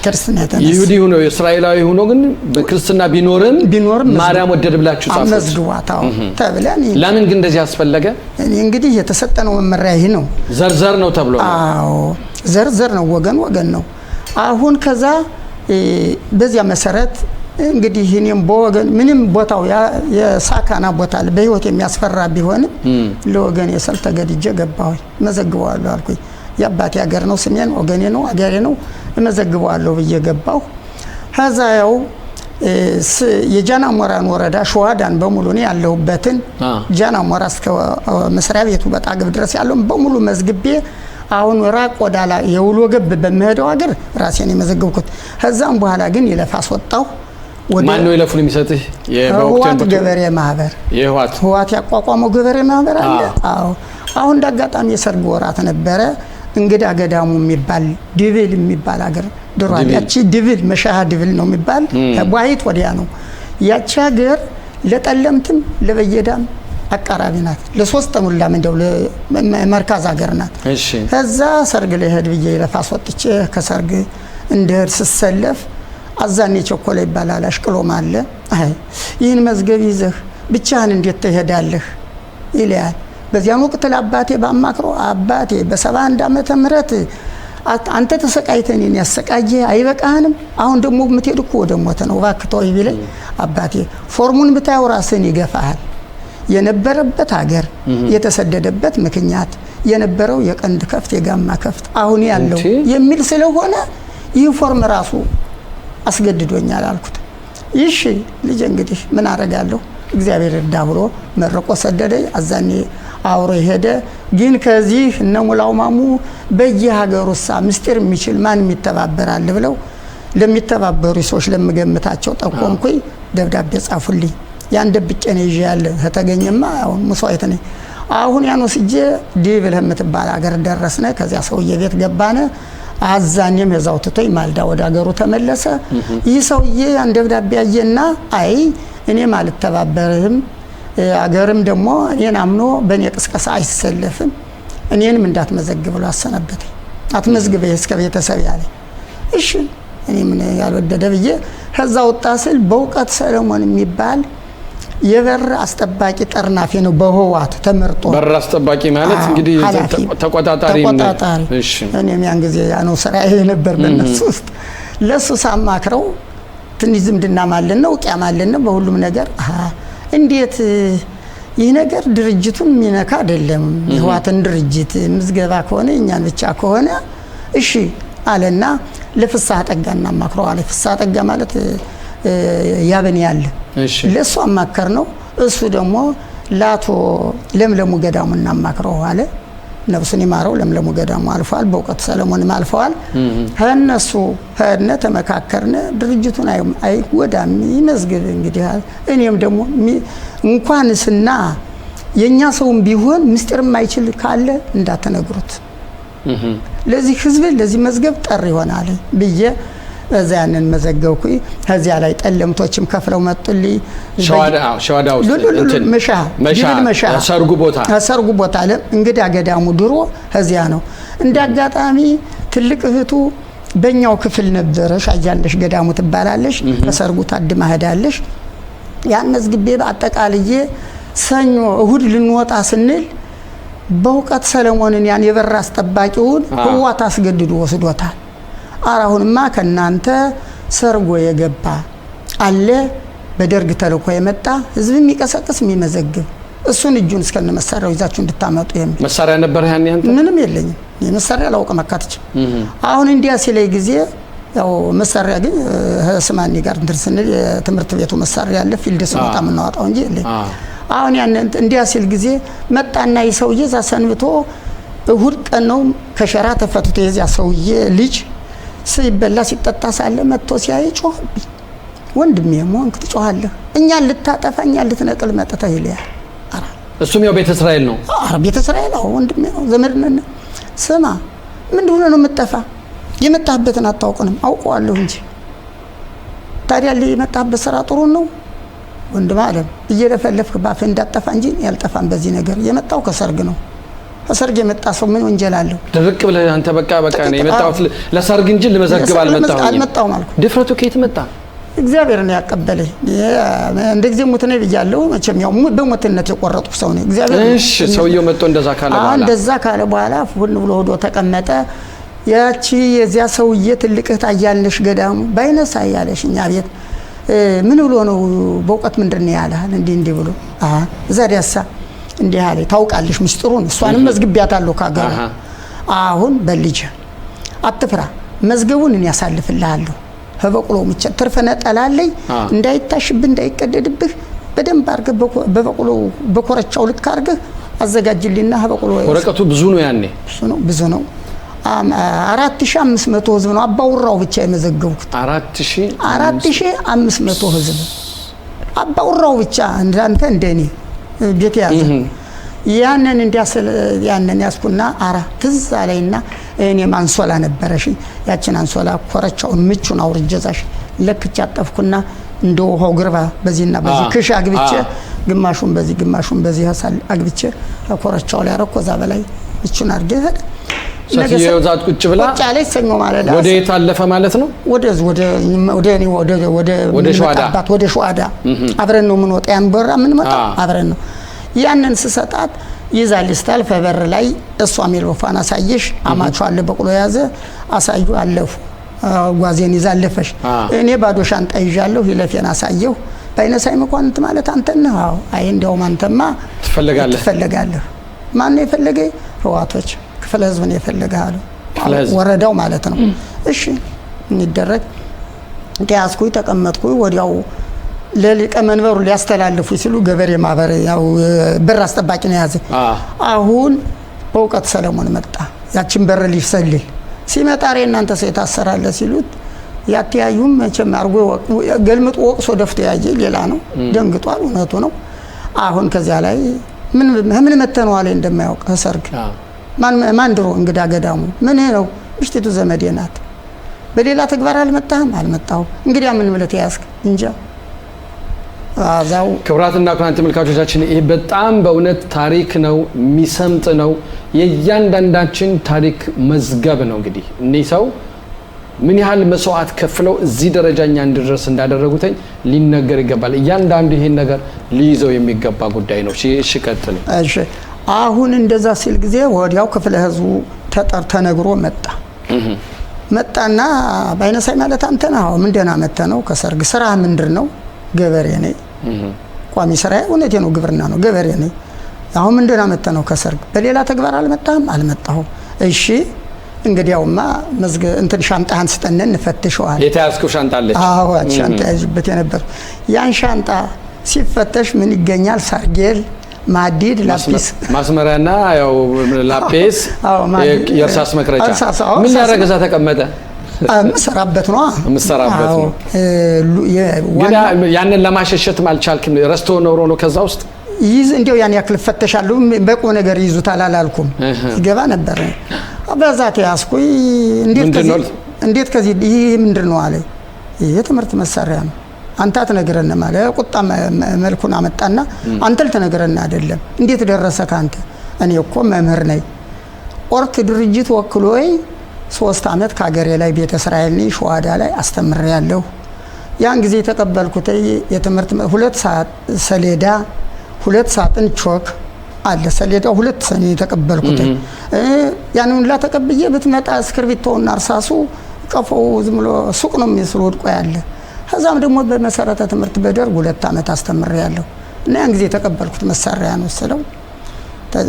ክርስትና ተነስ ይሁዲ ሆኖ እስራኤላዊ ሆኖ ግን በክርስትና ቢኖርም ማርያም ወደድ ብላችሁ ጻፉት መዝግዋታው ተብለን። ለምን ግን እንደዚህ አስፈለገ? እኔ እንግዲህ የተሰጠነው መመሪያ ይሄ ነው። ዘርዘር ነው ተብሎ ነው። አዎ ዘርዘር ነው፣ ወገን ነው። አሁን ከዛ በዚያ መሰረት እንግዲህ እኔም በወገን ምንም ቦታው የሳካና ቦታ በህይወት የሚያስፈራ ቢሆንም ለወገን የሰል ተገድጄ ገባሁ። መዘግበዋለሁ አልኩኝ። የአባቴ ሀገር ነው፣ ስሜን ወገኔ ነው፣ አገሬ ነው፣ መዘግበዋለሁ ብዬ ገባሁ። ከዛው የጃናሞራን ወረዳ ሸዋዳን በሙሉ ነው ያለሁበትን ጃናሞራ እስከ መስሪያ ቤቱ በጣግብ ድረስ ያለውን በሙሉ መዝግቤ አሁን ራቅ ወዳላ የውሎ ገብ በመሄደው ሀገር ራሴን የመዘግብኩት። ከዛም በኋላ ግን ይለፋስ ወጣው። ማን ነው ይለፉን የሚሰጥህ? የህዋት ገበሬ ማህበር ህዋት ያቋቋመው ገበሬ ማህበር አለ። አዎ አሁን እንዳጋጣሚ የሰርግ ወራት ነበረ። እንግዳ ገዳሙ የሚባል ድብል የሚባል ሀገር ድሮ ያቺ ድብል መሻሃ ድብል ነው የሚባል ባይት ወዲያ ነው። ያቺ ሀገር ለጠለምትም ለበየዳም አቃራቢ ናት። ለሶስት ሙላም እንደው ለመርካዝ ሀገር ናት። እሺ ከዛ ሰርግ ላይ ሄድ ብዬ ይለፋስ ወጥቼ ከሰርግ እንደር ስሰለፍ አዛኔ ቸኮለ ይባላል አሽቅሎም አለ። አይ ይህን መዝገብ ይዘህ ብቻህን እንዴት ትሄዳለህ ይላል። በዚያን ወቅት ለአባቴ ባማክሮ አባቴ በ71 ዓመተ ምህረት አንተ ተሰቃይተን ያሰቃየ አይበቃህንም? አሁን ደግሞ የምትሄድ እኮ ወደ ሞት ነው እባክህ ይብለኝ። አባቴ ፎርሙን ብታየው ራስህን ይገፋሃል። የነበረበት ሀገር የተሰደደበት ምክንያት የነበረው የቀንድ ከፍት የጋማ ከፍት አሁን ያለው የሚል ስለሆነ ይህ ፎርም ራሱ አስገድዶኛል አልኩት። እሺ ልጅ እንግዲህ ምን አረጋለሁ እግዚአብሔር እርዳ ብሎ መርቆ ሰደደኝ። አዛኔ አውሮ ሄደ። ግን ከዚህ እነ ሙላው ማሙ በየሀገሩሳ ምስጢር የሚችል ማን የሚተባበራል ብለው ለሚተባበሩ ሰዎች ለምገምታቸው ጠቆምኩኝ። ደብዳቤ ጻፉልኝ። ያን ደብቄ ነው ይዤ ያለ ተገኘማ አሁን መስዋዕት ነኝ። አሁን ያን ወስጄ ዲብል የምትባል ሀገር ደረስነ። ከዚያ ሰውዬ ቤት ገባነ። አዛኔም እዛው ትቶኝ ማልዳ ወደ ሀገሩ ተመለሰ። ይህ ሰውዬ ያን ደብዳቤ ያየና አይ እኔም አልተባበርህም አገርም ደግሞ እኔን አምኖ በእኔ ቅስቀሳ አይሰለፍም እኔንም እንዳትመዘግብ ብሎ አሰነበተኝ። አትመዝግበኝ እስከ ቤተሰብ ያለኝ። እሺ እኔ ምን ያልወደደ ብዬ ከዛ ወጣ ስል በእውቀት ሰለሞን የሚባል የበር አስጠባቂ ጠርናፊ ነው በህዋት ተመርጦ። በር አስጠባቂ ማለት እንግዲህ ተቆጣጣሪ። እሺ እኔም ያን ጊዜ ያነው ስራዬ ነበር በእነሱ ውስጥ። ለሱ ሳማክረው ትንሽ ዝምድና ማለት ነው ውቂያ ማለት ነው በሁሉም ነገር። እንዴት ይህ ነገር ድርጅቱን የሚነካ አይደለም፣ የህዋትን ድርጅት ምዝገባ ከሆነ እኛን ብቻ ከሆነ እሺ አለና ለፍሳህ ጠጋና ማክረው አለ። ፍሳህ ጠጋ ማለት ያበኔ ያለ ለሱ አማከር ነው። እሱ ደግሞ ላቶ ለምለሙ ገዳሙ እናማክረው አለ። ነፍሱን ይማረው ለምለሙ ገዳሙ አልፏል። በእውቀት ሰለሞንም አልፈዋል። ከነሱ ሄድነ ተመካከርነ። ድርጅቱን አይጎዳም ይመዝግብ እንግዲህ። እኔም ደግሞ እንኳንስና የኛ ሰውም ቢሆን ምስጢር የማይችል ካለ እንዳትነግሩት ለዚህ ህዝብ ለዚህ መዝገብ ጠር ይሆናል ብዬ እዛ ያንን መዘገብኩኝ። ከዚያ ላይ ጠለምቶችም ከፍለው መጡልኝ። ሸዋዳ ውስጥ እንትን መሻ ሰርጉ ቦታ እንግዲህ ገዳሙ ድሮ እዚያ ነው። እንደ አጋጣሚ ትልቅ እህቱ በእኛው ክፍል ነበረሽ፣ አያለሽ ገዳሙ ትባላለሽ። ከሰርጉ ታድማ ሄዳለሽ። ያን መዝግቤ አጠቃልዬ ሰኞ እሁድ ልንወጣ ስንል በእውቀት ሰለሞንን ያን የበር አስጠባቂውን ህዋት አስገድዶ ወስዶታል። አራሁንማ ከናንተ ሰርጎ የገባ አለ በደርግ ተልኮ የመጣ ህዝብ የሚቀሰቅስ የሚመዘግብ እሱን እጁን እስከነ መሳሪያው ይዛችሁ እንድታመጡ የሚል መሳሪያ ነበር። ያን ያንተ ምንም የለኝም የመሳሪያ ላውቅ መካተች። አሁን እንዲያ ሲለይ ጊዜ ያው መሳሪያ ግን ስማኒ ጋር እንድርስንል የትምህርት ቤቱ መሳሪያ ያለ ፊልድ ስመጣ ምናወጣው እንጂ የለኝ። አሁን ያን እንዲያ ሲል ጊዜ መጣና ይሰውዬ ዛ ሰንብቶ እሁድ ቀን ነው ከሸራ ተፈትቶ የዚያ ሰውዬ ልጅ ሲበላ ሲጠጣ ሳለ መጥቶ ሲያይ ጮህብኝ። ወንድሜ ሞንክ ትጮሃለህ፣ እኛን ልታጠፋ እኛን ልትነቅል መጥተህ ይልያል። እሱም ያው ቤተ እስራኤል ነው። ቤተ እስራኤል ነው፣ ወንድሜ ነው፣ ዘመድ ነን። ስማ ምንድን ሆነ ነው የምትጠፋ? የመጣህበትን አታውቅንም? አውቀዋለሁ እንጂ ታዲያ የመጣህበት ስራ ጥሩ ነው ወንድም አለም። እየለፈለፍክ ባፍ እንዳጠፋ እንጂ ያልጠፋን በዚህ ነገር የመጣው ከሰርግ ነው። ከሰርግ የመጣ ሰው ምን ወንጀል አለው? ድርቅ ብለህ አንተ በቃ ነው የመጣሁት ለሰርግ እንጂ ለመዘግብ አልመጣሁም አልኩ። ድፍረቱ ከየት መጣ? እግዚአብሔር ነው ያቀበለኝ። እንደ ጊዜ ሙት ነው ብያለሁ። መቼም ያው በሞትነት የቆረጡ ሰው ነው እግዚአብሔር። እሺ ሰውየው መጥቶ እንደዛ ካለ በኋላ ሁሉ ብሎ ሆዶ ተቀመጠ። ያቺ የዚያ ሰውዬ ትልቅ እህት አያልነሽ ገዳሙ ባይነሳ ያለሽ እኛ ቤት ምን ብሎ ነው በእውቀት ምንድነው ያለሃል? እንዲህ ብሎ እዛ ዲያሳ እንዲህ አለ። ታውቃለሽ ምስጢሩን፣ እሷንም መዝግቢያታለሁ ካገሩ። አሁን በልጅ አትፍራ፣ መዝገቡን እኔ ያሳልፍልሃለሁ። በበቅሎ ምቻ ትርፍ ነጠላለኝ እንዳይታሽብህ እንዳይቀደድብህ በደንብ አድርገህ በበቅሎ በኮረቻው ልክ አድርገህ አዘጋጅልኝና በበቅሎ ወረቀቱ ብዙ ነው ያኔ ብዙ ነው 4500 ህዝብ ነው አባውራው ብቻ የመዘገብኩት። 4500 ህዝብ አባውራው ብቻ እንዳንተ እንደኔ ቤት ያዘ። ያንን ያንን ያስኩና ትዝ አለኝና እኔ አንሶላ ነበረሽ ያችን አንሶላ ኮረቻውን ምቹን አውርጀዛሽ ለክቻ አጠፍኩና እንደ ውሃው ግርባ በዚህና በዚህ ክሽ አግብቼ ግማሹን በዚህ ሀሳል አግብቼ ኮረቻው ላይ አረኮዛ በላይ ምቹን አርገ ሄደ። ሰፊው ዛት ቁጭ ብላ ጫለይ ሰኞ ማለት ወደ የታለፈ ማለት ነው። ወደ ሸዋዳ አብረን ነው ምን ወጣ ያን በራ ምን መጣ አብረን ነው። ያንን ስሰጣት ይዛል ስታልፍ በር ላይ እሷ ሜልቦፋን አሳየሽ አማቹ አለ በቅሎ ያዘ አሳዩ አለፉ ጓዜን ይዛለፈሽ እኔ ባዶ ሻንጣ ይዣለሁ ይለፌን አሳየው ባይነሳይ መኳንንት ማለት አንተ ነህ። አይ እንደውም አንተማ ትፈልጋለህ። ማን ነው የፈለገኝ? ህዋቶች ክፍለ ህዝብ ነው የፈለገው ወረዳው ማለት ነው። እሺ እንዲደረግ ዲያስኩይ ተቀመጥኩኝ። ወዲያው ለሊቀ መንበሩ ሊያስተላልፉ ሲሉ ገበሬ ማህበር ያው በር አስጠባቂ ነው ያዘ። አሁን በእውቀት ሰለሞን መጣ። ያችን በር ሊሰልል ሲመጣ እናንተ ሰው የታሰራለ ሲሉት ያትያዩም መቼም አርጎ ገልምጦ ወቅሶ ደፍቶ ያየ ሌላ ነው። ደንግጧል። እውነቱ ነው። አሁን ከዚያ ላይ ምን መተነው አለ እንደማያውቅ ሰርግ ማን ድሮ እንግዳ ገዳሙ ምን ነው ምሽቲቱ ዘመዴ ናት። በሌላ ተግባር አልመጣሁም። እንግዲያ ምን ማለት ያስክ እንጃ። ክቡራትና ክቡራን ተመልካቾቻችን ይሄ በጣም በእውነት ታሪክ ነው፣ የሚሰምጥ ነው። የእያንዳንዳችን ታሪክ መዝገብ ነው። እንግዲህ እነዚህ ሰው ምን ያህል መስዋዕት ከፍለው እዚህ ደረጃኛ እንድረስ እንዳደረጉትኝ ሊነገር ይገባል። እያንዳንዱ ይሄን ነገር ሊይዘው የሚገባ ጉዳይ ነው። እሺ ቀጥል። እሺ አሁን እንደዛ ሲል ጊዜ ወዲያው ክፍለ ህዝቡ ተነግሮ መጣና ባይነሳይ ማለት አንተ ነህ? አዎ ምንድነው መተነው ከሰርግ ስራ ምንድር ነው? ገበሬ ነኝ። ቋሚ ስራዬ እውነቴ ነው ግብርና ነው፣ ገበሬ ነኝ። አሁን ምንድነው መተነው ከሰርግ? በሌላ ተግባር አልመጣሁም። እሺ እንግዲያውማ እንትን ሻንጣህን ስጠን እንፈትሸዋል። የተያዝከው ሻንጣ አለች? አዎ ሻንጣ ያዝበት የነበር ያን ሻንጣ ሲፈተሽ ምን ይገኛል? ሳርጌል፣ ማዲድ፣ ላጲስ፣ ማስመሪያና ያው ላጲስ፣ የእርሳስ መቅረጫ። ምን ያደረገ እዛ ተቀመጠ? ምሰራበት ነው። ግን ያንን ለማሸሸት አልቻልክም? ረስቶ ኖሮ ነው ከዛ ውስጥ እንዲያው ያን ያክል ፈተሻለሁ። በቁም ነገር ይዙታል አላልኩም። ይገባ ነበር። በዛት ያስኩኝ እንዴት እንዴት ከዚህ ይሄ ምንድነው አለ። ይሄ ትምህርት መሳሪያ ነው አንተ አትነግረን ማለት ቁጣ መልኩን አመጣና አንተ ልትነግረን አይደለም እንዴት ደረሰ ካንተ እኔ እኮ መምህር ነኝ ኦርት ድርጅት ወክሎይ 3 አመት ከሀገሬ ላይ ቤተ እስራኤል ነኝ ሸዋዳ ላይ አስተምሬያለሁ ያን ጊዜ የተቀበልኩት የትምህርት 2 ሰዓት ሰሌዳ 2 ሰዓትን ቾክ አለ ሰሌዳው 2 ሰኔ የተቀበልኩት ያንን ሁላ ተቀብዬ ብትመጣ እስክርቢቶና እርሳሱ ቀፎው ዝም ብሎ ሱቅ ነው የሚመስለው ወድቆ ያለ ከዛም ደግሞ በመሰረተ ትምህርት በደርግ 2 አመት አስተምሬያለሁ እና ያን ጊዜ የተቀበልኩት መሳሪያ ነው ስለው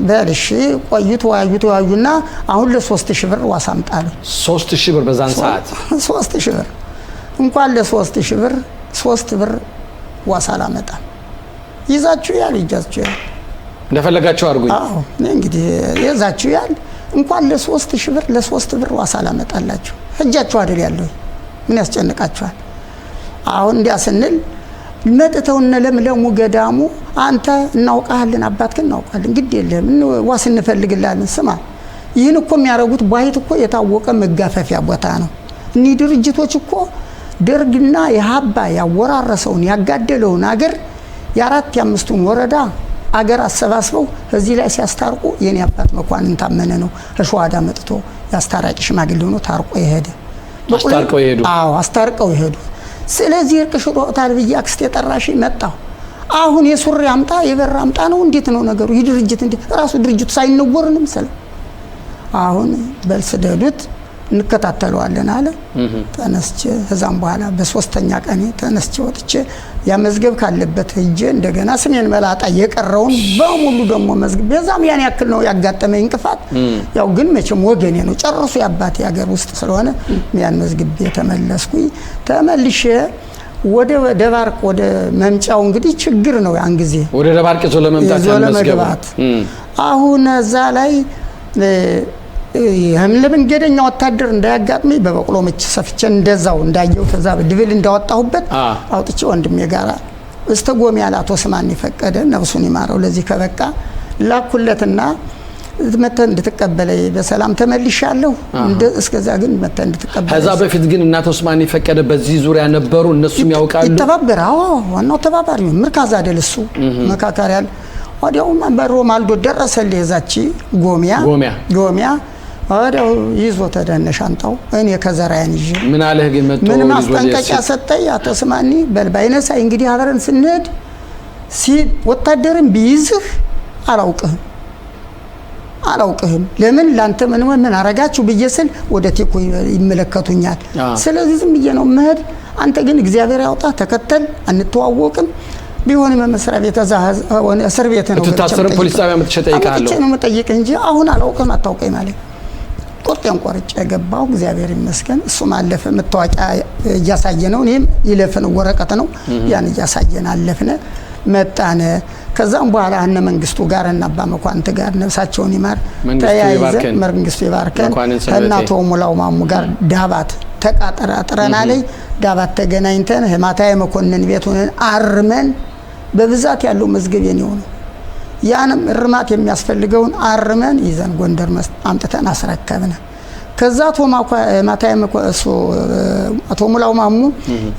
በልሽ ቆይቶ ዋዩና አሁን ለ3000 ብር ዋስ አምጣለኝ 3000 ብር በዛን ሰዓት 3000 ብር እንኳን ለ3000 ብር 3 ብር ዋስ አላመጣም ይዛችሁ ይጃችሁ እንደፈለጋችሁ አድርጉኝ አዎ እንግዲህ ይዛችሁ እንኳን ለ3000 ብር ለ3 ብር ዋስ አላመጣላችሁ እጃችሁ አይደል ያለው ምን ያስጨንቃችኋል አሁን እንዲያስንል መጥተውና ለምለሙ ገዳሙ አንተ እናውቃለን አባትከን እናውቃለን ግድ የለም ዋስ እንፈልግላለን ስማ ይህን እኮ የሚያረጉት ባይት እኮ የታወቀ መጋፈፊያ ቦታ ነው እኒ ድርጅቶች እኮ ደርግና የሀባ ያወራረሰውን ያጋደለውን አገር የአራት ያምስቱን ወረዳ አገር አሰባስበው እዚህ ላይ ሲያስታርቁ የኔ አባት መኳንን ታመነ ነው ሸዋዳ መጥቶ ያስታራቂ ሽማግሌ ሆኖ ታርቆ ይሄደ አስታርቀው ይሄዱ አዎ አስታርቀው ይሄዱ ስለዚህ እርቅ ሽሮታል ብዬ አክስቴ ጠራሽ መጣው አሁን የሱሪ አምጣ የበር አምጣ ነው እንዴት ነው ነገሩ ይህ ድርጅት እንዴ ራሱ ድርጅቱ ሳይነወርንም ሰለ አሁን በልስደዱት እንከታተለዋለን አለ ተነስቼ ከዛም በኋላ በሶስተኛ ቀኔ ተነስቼ ወጥቼ ያመዝገብ ካለበት ሄጄ እንደገና ስሜን መላጣ የቀረውን በሙሉ ደግሞ መዝገብ በዛም ያን ያክል ነው ያጋጠመኝ እንቅፋት ያው ግን መቼም ወገኔ ነው ጨርሶ ያባቴ ሀገር ውስጥ ስለሆነ ያን መዝገብ ተመለስኩኝ ተመልሼ ወደ ደባርቅ ወደ መምጫው እንግዲህ ችግር ነው ያን ጊዜ ወደ ደባርቅ ይዞ ለመምጣት ያመዝገባት አሁን እዛ ላይ ለመንገደኛ ወታደር እንዳያጋጥመኝ በበቅሎ መች ሰፍቼ እንደዛው እንዳየው ተዛብ ድብል እንዳወጣሁበት አውጥቼ ወንድሜ ጋራ እስተጎም ያላቶ ስማን ይፈቀደ ነፍሱን ይማረው ለዚህ ከበቃ ላኩለትና መተን እንድትቀበለኝ በሰላም ተመልሻለሁ እስከዛ ግን መተን እንድትቀበለኝ ከዛ በፊት ግን እናቶ ስማን ይፈቀደ በዚህ ዙሪያ ነበሩ እነሱም ያውቃሉ ይተባበራው ዋናው ተባባሪ ምርካዛ አይደልሱ መካከሪያል ወዲያው ማንበሮ ማልዶ ደረሰልኝ እዛቺ ጎሚያ ወዲያው ይዞ ተደነሻንጣው እኔ ከዘራያን ይዤ ምን አለህ ግን መጥቶ ምን ማስጠንቀቂያ ሰጠኝ አቶ ስማኒ በልባይነሳይ እንግዲህ አብረን ስንሄድ ወታደርን ቢይዝህ አላውቅህም ለምን ላንተ ምን አረጋችሁ በየስል ወደ ቴኮ ይመለከቱኛል ስለዚህ ዝም ብዬ ነው መሄድ አንተ ግን እግዚአብሔር ያውጣ ተከተል አንተዋወቅም ቢሆንም መስሪያ ቤት ሆነ እስር ቤት ነው ተታሰረ ፖሊስ ጣቢያ መተጠይቃለሁ ነው መጠየቅ እንጂ አሁን አላውቅም አታውቀኝ ማለት ቁርጤን ቆርጬ ገባው እግዚአብሔር ይመስገን እሱ ማለፈ መታወቂያ እያሳየነው እኔም ይለፈን ወረቀት ነው ያን እያሳየን አለፍነ መጣነ ከዛም በኋላ እነ መንግስቱ ጋር እና አባ መኳንንት ጋር ነፍሳቸውን ይማር ተያይዘን መንግስቱ ይባርከን እናቶ ሙላው ማሙ ጋር ዳባት ተቃጠራጥረና ላይ ዳባት ተገናኝተን ማታየ መኮንን ቤቱን አርመን በብዛት ያለው መዝገብ የኔው ነው ያንም እርማት የሚያስፈልገውን አርመን ይዘን ጎንደር አምጥተን አስረከብነ ከዛ ማታየ አቶ ሙላው ማሙ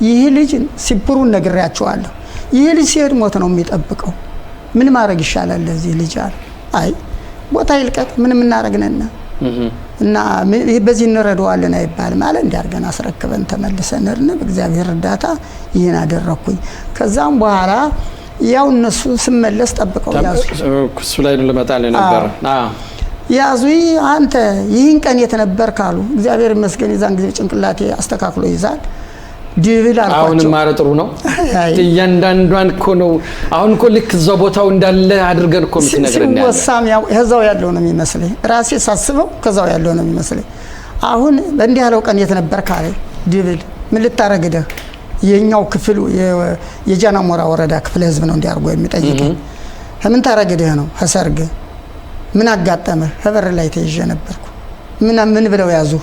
ይህ ልጅ ሲፕሩን ነግሬያቸዋለሁ ይህ ልጅ ሲሄድ ሞት ነው የሚጠብቀው ምን ማድረግ ይሻላል ለዚህ ልጅ አይ ቦታ ይልቀቅ ምን እናረግነና እና በዚህ እንረዳዋለን አይባል ማለት እንዲያርገን አስረክበን ተመልሰን በእግዚአብሔር እርዳታ ይሄን አደረኩኝ ከዛም በኋላ ያው እነሱ ስመለስ ጠብቀው ያዙ እሱ ላይ ለመጣል ነበር ያዙይ አንተ ይህን ቀን የተነበር ካሉ እግዚአብሔር ይመስገን ይዛን ጊዜ ጭንቅላቴ አስተካክሎ ይዛል ድብል አልኳቸው አሁን ማረጥሩ ነው እያንዳንዷን እኮ ነው አሁን እኮ ልክ እዛው ቦታው እንዳለ አድርገን እኮ ምትነግረን ያለ ወሳም ያው እዛው ያለው ነው የሚመስለኝ ራሴ ሳስበው ከዛው ያለው ነው የሚመስለኝ አሁን በእንዲህ ያለው ቀን የተነበር ካለ ድብል ምን ልታረግደህ የኛው ክፍል የጃናሞራ ወረዳ ክፍል ህዝብ ነው እንዲያርጎ የሚጠይቀኝ ምን ታረግደህ ነው ሐሰርግ ምን አጋጠመ ሀበር ላይ ተይዤ ነበርኩ ምን ብለው ያዙ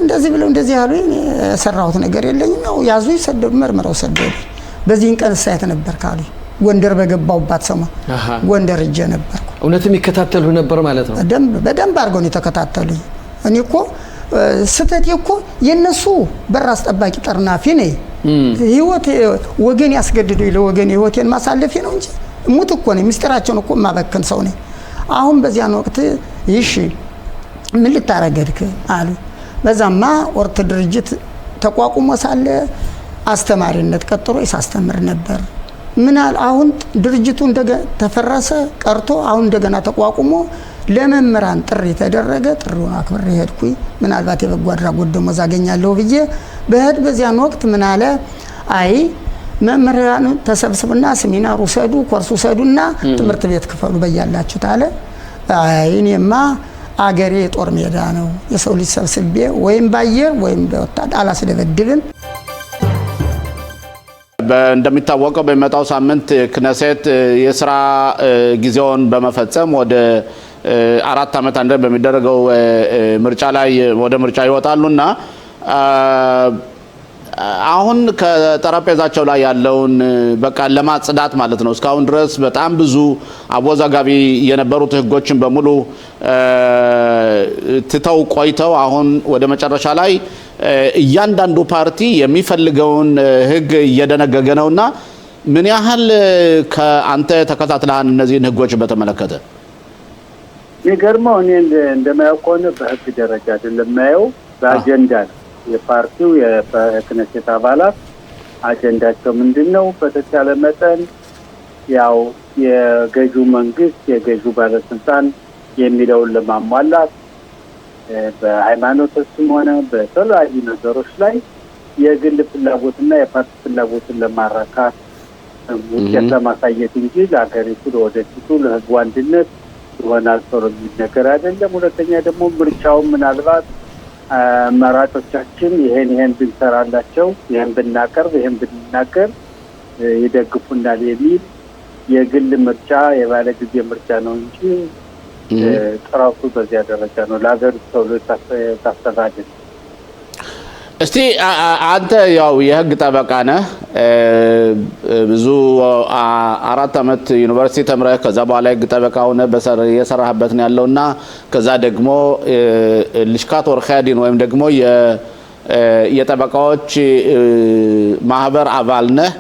እንደዚህ ብለው እንደዚህ ያሉ ሰራሁት ነገር የለኝም ነው ያዙ ይሰደዱ መርመራው ሰደዱ በዚህን ቀን ሳይት ነበር ካሉ ጎንደር በገባውባት ሰሞን ጎንደር እጄ ነበርኩ እውነትም ይከታተሉ ነበር ማለት ነው በደንብ አርገው ነው ተከታተሉኝ እኔ እኮ ስተት እኮ የነሱ በራስ ጠባቂ ጠርናፊ ነኝ ህይወት ወገን ያስገድዱኝ ለወገን ህይወቴን ማሳለፌ ነው እንጂ ሙት እኮ ነው ምስጢራቸውን እኮ ማበከን ሰው ነኝ አሁን በዚያን ወቅት ይሽ ምን ልታረገድክ አሉ በዛማ ኦርት ድርጅት ተቋቁሞ ሳለ አስተማሪነት ቀጥሮ ያስተምር ነበር ምናል አሁን ድርጅቱ እንደገና ተፈረሰ ቀርቶ አሁን እንደገና ተቋቁሞ ለመምራን ጥሪ ተደረገ ጥሩን አክብሬ ሄድኩኝ ምናልባት የበጎ አድራጎት ደሞዝ አገኛለሁ ብዬ በህድ በዚያን ወቅት ምን አለ አይ መምህራን ተሰብስቡና ሰሚናር ወሰዱ ኮርስ ወሰዱና ትምህርት ቤት ክፈሉ በያላችሁ ታለ አይ እኔማ አገሬ ጦር ሜዳ ነው የሰው ልጅ ሰብስቤ ወይም ባየር ወይም በወጣት አላስደበድብም እንደሚታወቀው በመጣው ሳምንት ክነሴት የሥራ ጊዜውን በመፈጸም ወደ 4 ዓመት አንደ በሚደረገው ምርጫ ላይ ወደ ምርጫ ይወጣሉና አሁን ከጠረጴዛቸው ላይ ያለውን በቃ ለማጽዳት ማለት ነው እስካሁን ድረስ በጣም ብዙ አወዛጋቢ የነበሩት ህጎችን በሙሉ ትተው ቆይተው አሁን ወደ መጨረሻ ላይ እያንዳንዱ ፓርቲ የሚፈልገውን ህግ እየደነገገ ነውና ምን ያህል ከአንተ ተከታትለሃል እነዚህን ህጎች በተመለከተ ይገርመው እኔ እንደማያውቀው በህግ ደረጃ አይደለም ማየው በአጀንዳ የፓርቲው የክነሴት አባላት አጀንዳቸው ምንድነው በተቻለ መጠን ያው የገዢው መንግስት የገዢው ባለስልጣን የሚለውን ለማሟላት በሃይማኖትም ሆነ በተለያዩ ነገሮች ላይ የግል ፍላጎትና የፓርቲ ፍላጎትን ለማራካት ውጤት ለማሳየት እንጂ ለሀገሪቱ ለወደፊቱ ለህዝቡ አንድነት ይሆናል ተብሎ የሚነገር አይደለም ሁለተኛ ደግሞ ምርጫው ምናልባት መራጮቻችን ይሄን ብንሰራላቸው ይሄን ብናቀርብ ይሄን ብንናገር ይደግፉናል የሚል የግል ምርጫ የባለ ጊዜ ምርጫ ነው እንጂ ጥራቱ በዚያ ደረጃ ነው ለሀገሪቱ ተብሎ ታስተዳድር እስቲ አንተ ያው የህግ ጠበቃ ነህ ብዙ 4 ዓመት ዩኒቨርሲቲ ተምረህ ከዛ በኋላ የህግ ጠበቃ ሆነ የሰራህበት ነው ያለውና ከዛ ደግሞ ልሽካት ወርኻዲን ወይም ደግሞ የጠበቃዎች ማህበር አባል ነህ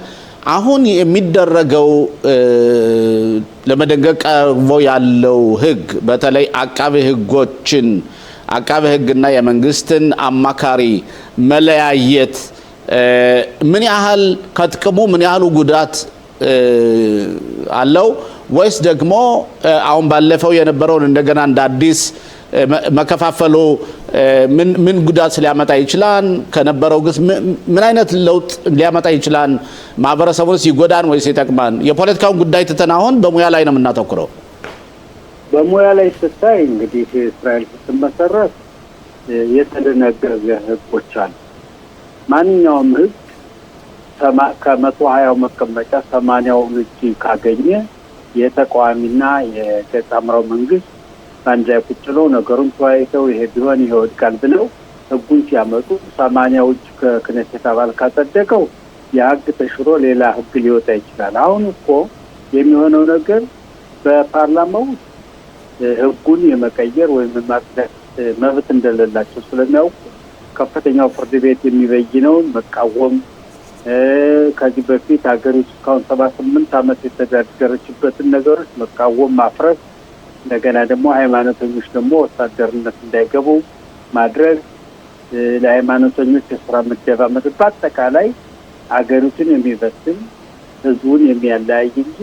አሁን የሚደረገው ለመደንገግ ቀርቦ ያለው ህግ በተለይ አቃቤ ህግና የመንግስትን አማካሪ መለያየት ምን ያህል ከጥቅሙ ምን ያህል ጉዳት አለው ወይስ ደግሞ አሁን ባለፈው የነበረውን እንደገና እንደ አዲስ መከፋፈሉ ምን ጉዳት ሊያመጣ ይችላል ከነበረው ግስ ምን አይነት ለውጥ ሊያመጣ ይችላል ማህበረሰቡን ሲጎዳን ወይስ ይጠቅማል የፖለቲካውን ጉዳይ ተተናውን በሙያ ላይ ነው የምናተኩረው በሙያ ላይ ስታይ እንግዲህ እስራኤል ስትመሰረት የተደነገገ ህጎች አሉ ማንኛውም ህግ ከ120 መቀመጫ 80 እጅ ካገኘ የተቋሚና የተጣምረው መንግስት አንድ ላይ ቁጭ ብለው ነገሩን ተወያይተው ይሄ ቢሆን ይወድቃል ብለው ህጉን ሲያመጡ 80 እጅ ከክነሴት አባል ካጸደቀው የህግ ተሽሮ ሌላ ህግ ሊወጣ ይችላል አሁን እኮ የሚሆነው ነገር በፓርላማው ህጉን የመቀየር ወይም ማጽደቅ መብት እንደሌላቸው ስለሚያውቁ ከፍተኛው ፍርድ ቤት የሚበይነው መቃወም ከዚህ በፊት ሀገሪቱ እስካሁን 78 ዓመት የተዳደረችበትን ነገሮች መቃወም ማፍረስ እንደገና ደግሞ ሃይማኖተኞች ደግሞ ወታደርነት እንዳይገቡ ማድረግ ለሃይማኖተኞች የሥራ ምደባ በአጠቃላይ ሀገሪቱን የሚበትን ህዝቡን የሚያለያይ እንጂ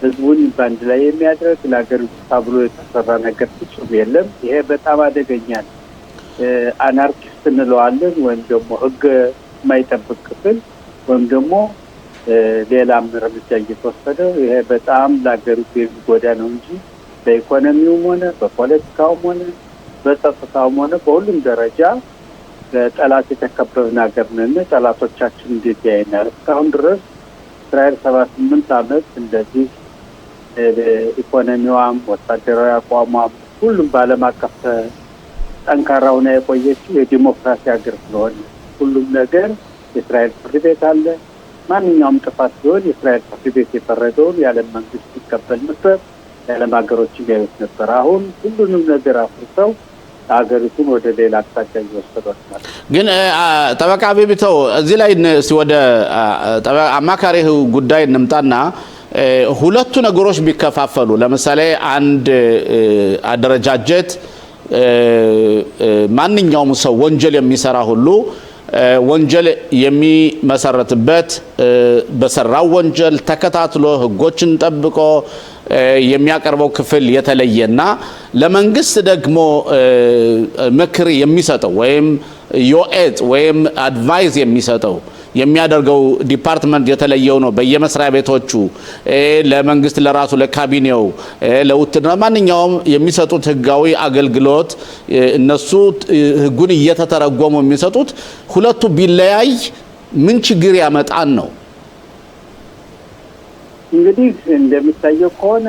ህዝቡን ባንድ ላይ የሚያደርግ ለሀገሪቱ ታብሎ የተሰራ ነገር ፍጹም የለም ይሄ በጣም አደገኛ ነው አናርኪስት እንለዋለን ወይም ደግሞ ህግ የማይጠብቅ ክፍል ወይም ደግሞ ሌላም እርምጃ እየተወሰደ ይሄ በጣም ለሀገሪቱ የሚጎዳ ነው እንጂ በኢኮኖሚውም ሆነ በፖለቲካውም ሆነ በጸጥታውም ሆነ በሁሉም ደረጃ ጠላት የተከበበን ሀገር ነን ጠላቶቻችን እንዴት ያይናል እስካሁን ድረስ እስራኤል 78 ዓመት እንደዚህ ኢኮኖሚዋም ወታደራዊ አቋሟም ሁሉም ባለም አቀፍ ጠንካራ ሆና የቆየችው የዲሞክራሲ ሀገር ስለሆነ ሁሉም ነገር የእስራኤል ፍርድ ቤት አለ ማንኛውም ጥፋት ሲሆን የእስራኤል ፍርድ ቤት የፈረደውን የዓለም መንግስት ይቀበል ነበር የዓለም ሀገሮች ያዩት ነበር አሁን ሁሉንም ነገር አፍርሰው ሀገሪቱን ወደ ሌላ አቅጣጫ እየወሰዷት ማለት። ግን ጠበቃ ቢቢተው እዚህ ላይ ወደ አማካሪ ጉዳይ እንምጣና ሁለቱ ነገሮች ቢከፋፈሉ ለምሳሌ አንድ አደረጃጀት ማንኛውም ሰው ወንጀል የሚሰራ ሁሉ ወንጀል የሚመሰረትበት በሰራው ወንጀል ተከታትሎ ህጎችን ጠብቆ የሚያቀርበው ክፍል የተለየና ለመንግስት ደግሞ ምክር የሚሰጠው ወይም ዮኤት ወይም አድቫይስ የሚሰጠው የሚያደርገው ዲፓርትመንት የተለየው ነው። በየመስሪያ ቤቶቹ ለመንግስት ለራሱ ለካቢኔው ለውትድርና ማንኛውም የሚሰጡት ህጋዊ አገልግሎት እነሱ ህጉን እየተተረጎሙ የሚሰጡት ሁለቱ ቢለያይ ምን ችግር ያመጣን ነው? እንግዲህ እንደሚታየው ከሆነ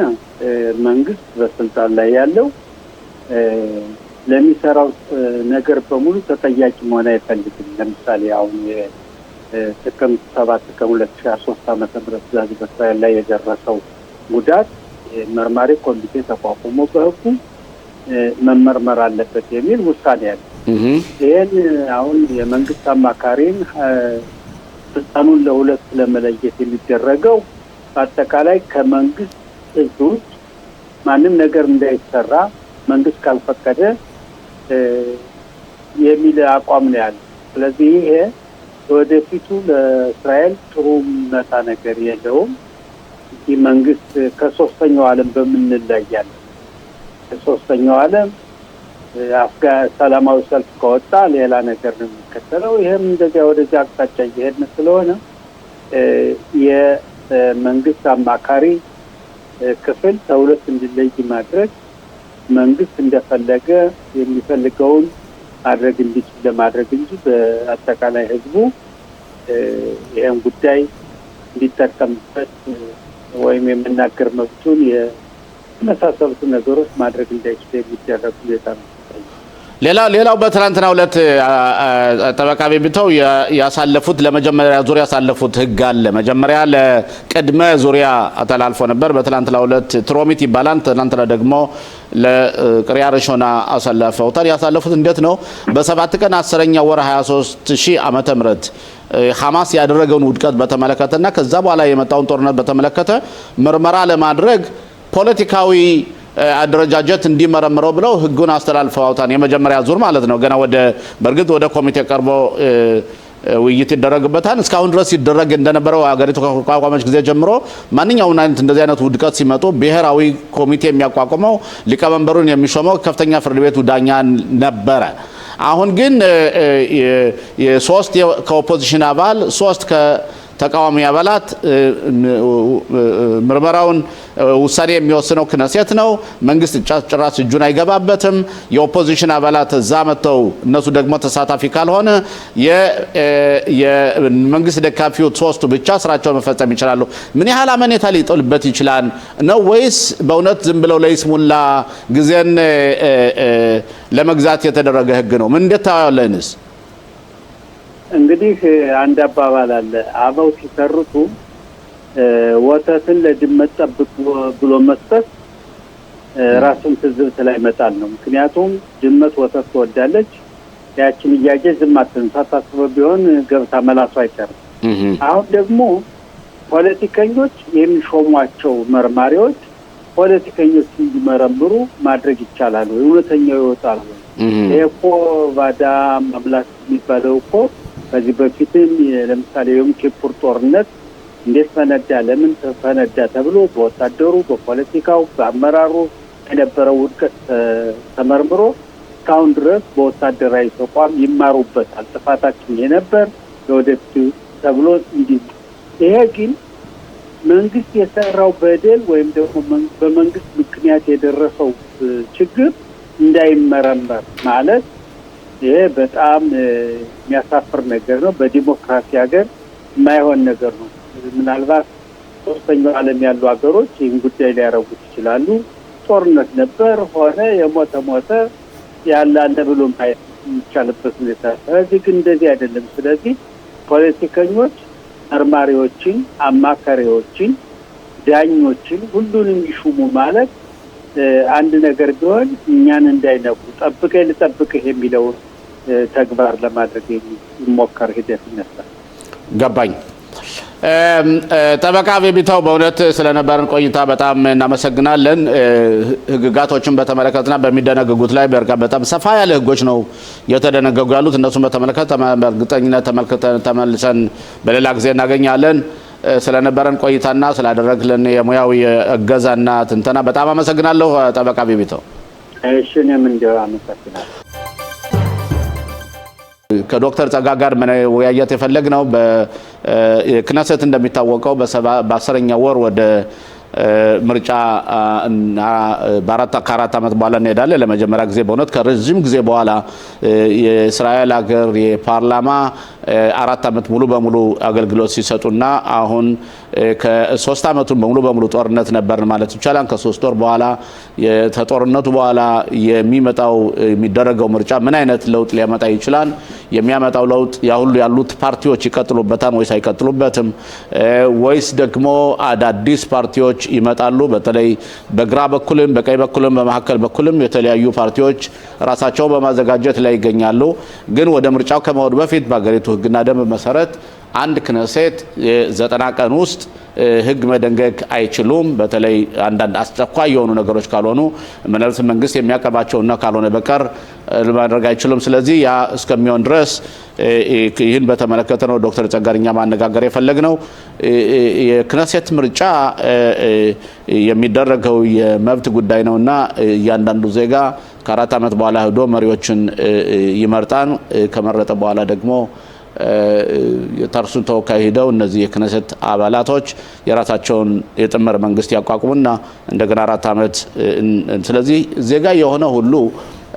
መንግስት በስልጣን ላይ ያለው ለሚሰራው ነገር በሙሉ ተጠያቂ መሆን አይፈልግም። ለምሳሌ አሁን ጥቅምት 7 ቀን 2013 ዓመተ ምህረት በእስራኤል ላይ የደረሰው ጉዳት መርማሪ ኮሚቴ ተቋቁሞ በህጉ መመርመር አለበት የሚል ውሳኔ አለ። ይህን አሁን የመንግስት አማካሪን ስልጣኑን ለሁለት ለመለየት የሚደረገው በአጠቃላይ ከመንግስት እዝ ውስጥ ማንም ነገር እንዳይሰራ መንግስት ካልፈቀደ የሚል አቋም ነው ያለው። ስለዚህ ይሄ ወደፊቱ ለእስራኤል ጥሩ መታ ነገር የለውም። ይህ መንግስት ከሶስተኛው ዓለም በምንለያለን። ከሶስተኛው ዓለም ሰላማዊ ሰልፍ ከወጣ ሌላ ነገር ነው የሚከተለው። ይሄም እንደዚያ ወደዚያ አቅጣጫ እየሄድን ስለሆነ የመንግስት አማካሪ ክፍል ከሁለት እንዲለይ ማድረግ መንግስት እንደፈለገ የሚፈልገውን ማድረግ እንዲችል ለማድረግ እንጂ በአጠቃላይ ህዝቡ ይሄን ጉዳይ እንዲጠቀምበት ወይም የመናገር መብቱን የመሳሰሉት ነገሮች ማድረግ እንዳይችል የሚደረግ ሁኔታ ነው። ሌላው በትናንትናው ዕለት ጠበቃ ቢቢተው ያሳለፉት ለመጀመሪያ ዙሪያ ያሳለፉት ህግ አለ። መጀመሪያ ለቅድመ ዙሪያ ተላልፎ ነበር። በትናንትናው ዕለት ትሮሚት ይባላል። ትናንትና ደግሞ ለቅሪያ ረሾና አሳለፈውታል። ያሳለፉት እንዴት ነው? በ7 ቀን 10ኛ ወር 23000 ዓመተ ምህረት ሐማስ ያደረገውን ውድቀት በተመለከተና ከዛ በኋላ የመጣውን ጦርነት በተመለከተ ምርመራ ለማድረግ ፖለቲካዊ አደረጃጀት እንዲመረምረው ብለው ህጉን አስተላልፈዋታል። የመጀመሪያ ዙር ማለት ነው። ገና በእርግጥ ወደ ኮሚቴ ቀርቦ ውይይት ይደረግበታል። እስካሁን ድረስ ይደረግ እንደነበረው ሀገሪቱ ከቋቋመች ጊዜ ጀምሮ ማንኛውም አይነት እንደዚህ አይነት ውድቀት ሲመጡ ብሔራዊ ኮሚቴ የሚያቋቁመው ሊቀመንበሩን የሚሾመው ከፍተኛ ፍርድ ቤቱ ዳኛ ነበረ። አሁን ግን የሶስት ከኦፖዚሽን አባል 3 ተቃዋሚ አባላት ምርመራውን ውሳኔ የሚወስነው ክነሴት ነው። መንግስት ጭራሽ እጁን አይገባበትም። የኦፖዚሽን አባላት እዛ መጥተው እነሱ ደግሞ ተሳታፊ ካልሆነ የመንግስት ደጋፊው 3ቱ ብቻ ስራቸውን መፈጸም ይችላሉ። ምን ያህል አመኔታ ሊጥልበት ይችላል ነው? ወይስ በእውነት ዝም ብለው ለይስሙላ ጊዜን ለመግዛት የተደረገ ህግ ነው? ምን እንዴት ታያለንስ? እንግዲህ አንድ አባባል አለ። አበው ሲተርቱ ወተትን ለድመት ጠብቅ ብሎ መስጠት ራስን ትዝብት ላይ መጣል ነው። ምክንያቱም ድመት ወተት ትወዳለች። ያችን እያየች ዝም አትልም። ሳታስበው ቢሆን ገብታ መላሷ አይቀርም። አሁን ደግሞ ፖለቲከኞች የሚሾሟቸው መርማሪዎች ፖለቲከኞች እንዲመረምሩ ማድረግ ይቻላል ወይ? እውነተኛው ይወጣል ወይ? ይሄ እኮ ባዳ መብላት የሚባለው እኮ ከዚህ በፊትም ለምሳሌ የዮም ኪፑር ጦርነት እንዴት ፈነዳ፣ ለምን ፈነዳ ተብሎ በወታደሩ፣ በፖለቲካው፣ በአመራሩ የነበረው ውድቀት ተመርምሮ እስካሁን ድረስ በወታደራዊ ተቋም ይማሩበታል። ጥፋታችን የነበር ለወደፊቱ ተብሎ እንዲህ። ይሄ ግን መንግስት የሰራው በደል ወይም ደግሞ በመንግስት ምክንያት የደረሰው ችግር እንዳይመረመር ማለት ይሄ በጣም የሚያሳፍር ነገር ነው። በዲሞክራሲ ሀገር የማይሆን ነገር ነው። ምናልባት ሶስተኛው ዓለም ያሉ ሀገሮች ይህን ጉዳይ ሊያረጉት ይችላሉ። ጦርነት ነበር ሆነ የሞተ ያላለ ብሎ ማየት የሚቻልበት ሁኔታ። ስለዚህ ግን እንደዚህ አይደለም። ስለዚህ ፖለቲከኞች መርማሪዎችን፣ አማካሪዎችን፣ ዳኞችን ሁሉንም ይሹሙ ማለት አንድ ነገር ቢሆን እኛን እንዳይነኩ ልጠብቅህ የሚለው ተግባር ለማድረግ የሚሞከር ሂደት ይመስላል። ገባኝ። ጠበቃ ቢታው በእውነት ስለነበረን ቆይታ በጣም እናመሰግናለን። ህግጋቶችን በተመለከተና በሚደነገጉት ላይ በጣም ሰፋ ያለ ህጎች ነው የተደነገጉ ያሉት። እነሱን በተመለከተ በእርግጠኝነት ተመልሰን በሌላ ጊዜ እናገኛለን። ስለነበረን ቆይታና ስላደረግልን የሙያዊ እገዛና ትንተና በጣም አመሰግናለሁ ጠበቃ ቢታው። እሺ እኔም እንደው አመሰግናለሁ። ከዶክተር ጸጋ ጋር መወያየት የፈለግነው በክነሰት እንደሚታወቀው በ10ኛው ወር ወደ ምርጫ እና ከአራት ዓመት በኋላ እንሄዳለን። ለመጀመሪያ ጊዜ በእውነት ከረጅም ጊዜ በኋላ የእስራኤል ሀገር የፓርላማ 4 ዓመት ሙሉ በሙሉ አገልግሎት ሲሰጡና አሁን ከ3 ዓመቱን በሙሉ ጦርነት ነበር ማለት ይቻላል። ከ3 ወር በኋላ ከጦርነቱ በኋላ የሚደረገው ምርጫ ምን አይነት ለውጥ ሊያመጣ ይችላል? የሚያመጣው ለውጥ ያሁሉ ያሉት ፓርቲዎች ይቀጥሉበታል ወይስ አይቀጥሉበትም? ወይስ ደግሞ አዳዲስ ፓርቲዎች ይመጣሉ? በተለይ በግራ በኩልም በቀኝ በኩልም በመሐከል በኩልም የተለያዩ ፓርቲዎች ራሳቸውን በማዘጋጀት ላይ ይገኛሉ። ግን ወደ ምርጫው ከመሄዱ በፊት በአገሪቱ ህግና ደንብ መሰረት አንድ ክነሴት 90 ቀን ውስጥ ህግ መደንገግ አይችሉም። በተለይ አንዳንድ አስቸኳይ የሆኑ ነገሮች ካልሆኑ ምናልባት መንግስት የሚያቀርባቸውና ካልሆነ በቀር ለማድረግ አይችሉም። ስለዚህ ያ እስከሚሆን ድረስ ይህን በተመለከተ ነው ዶክተር ጸጋርኛ ማነጋገር የፈለግነው። የክነሴት ምርጫ የሚደረገው የመብት ጉዳይ ነውና እያንዳንዱ ዜጋ ከ4 ዓመት በኋላ ሄዶ መሪዎችን ይመርጣል። ከመረጠ በኋላ ደግሞ የታርሱ ተወካይ ሄደው እነዚህ የክነሰት አባላቶች የራሳቸውን የጥምር መንግስት ያቋቁሙና እንደገና 4 ዓመት ስለዚህ ዜጋ የሆነ ሁሉ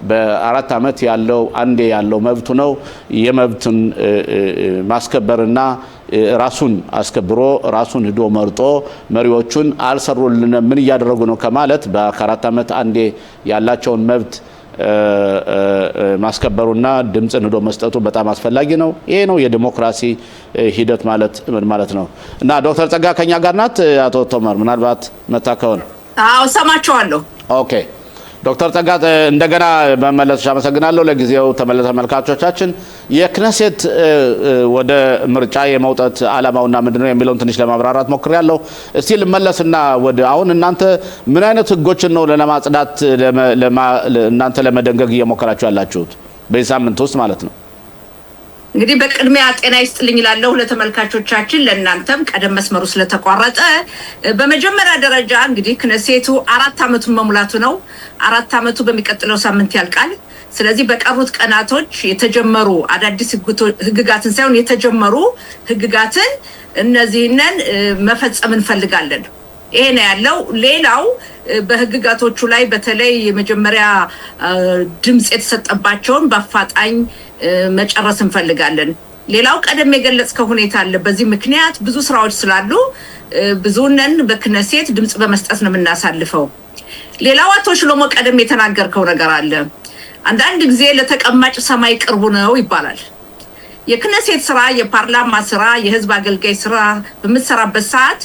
በ4 ዓመት ያለው አንዴ ያለው መብቱ ነው። የመብትን ማስከበርና ራሱን አስከብሮ ራሱን ሄዶ መርጦ መሪዎቹን አልሰሩልን ምን እያደረጉ ነው ከማለት በ4 ዓመት አንዴ ያላቸውን መብት ማስከበሩና ድምጽን ሄዶ መስጠቱ በጣም አስፈላጊ ነው። ይሄ ነው የዲሞክራሲ ሂደት ማለት ነው። እና ዶክተር ጸጋ ከኛ ጋር ናት። አቶ ቶማር ምናልባት መታከውን ሰማቸዋለሁ። ኦኬ ዶክተር ጸጋ እንደገና በመለስሽ አመሰግናለሁ። ለጊዜው ተመልካቾቻችን የክነሴት ወደ ምርጫ የመውጣት ዓላማውና ምንድነው የሚለውን ትንሽ ለማብራራት ሞክሬያለሁ። እስቲ ልመለስና ወደ አሁን እናንተ ምን አይነት ህጎችን ነው ለማጽዳት እናንተ ለመደንገግ እየሞከራችሁ ያላችሁት በዚህ ሳምንት ውስጥ ማለት ነው? እንግዲህ በቅድሚያ ጤና ይስጥልኝ እላለሁ ለተመልካቾቻችን፣ ለእናንተም ቀደም መስመሩ ስለተቋረጠ። በመጀመሪያ ደረጃ እንግዲህ ክነሴቱ 4 ዓመቱን መሙላቱ ነው። 4 ዓመቱ በሚቀጥለው ሳምንት ያልቃል። ስለዚህ በቀሩት ቀናቶች የተጀመሩ አዳዲስ ህግጋትን ሳይሆን የተጀመሩ ህግጋትን እነዚህንን መፈጸም እንፈልጋለን። ይሄ ነው ያለው። ሌላው በህግጋቶቹ ላይ በተለይ የመጀመሪያ ድምጽ የተሰጠባቸውን በአፋጣኝ መጨረስ እንፈልጋለን። ሌላው ቀደም የገለጽከው ሁኔታ አለ። በዚህ ምክንያት ብዙ ስራዎች ስላሉ ብዙነን በክነሴት ድምጽ በመስጠት ነው የምናሳልፈው። ሌላው አቶ ሽሎሞ ቀደም የተናገርከው ነገር አለ። አንዳንድ ጊዜ ለተቀማጭ ሰማይ ቅርቡ ነው ይባላል። የክነሴት ስራ፣ የፓርላማ ስራ፣ የህዝብ አገልጋይ ስራ በምትሰራበት ሰዓት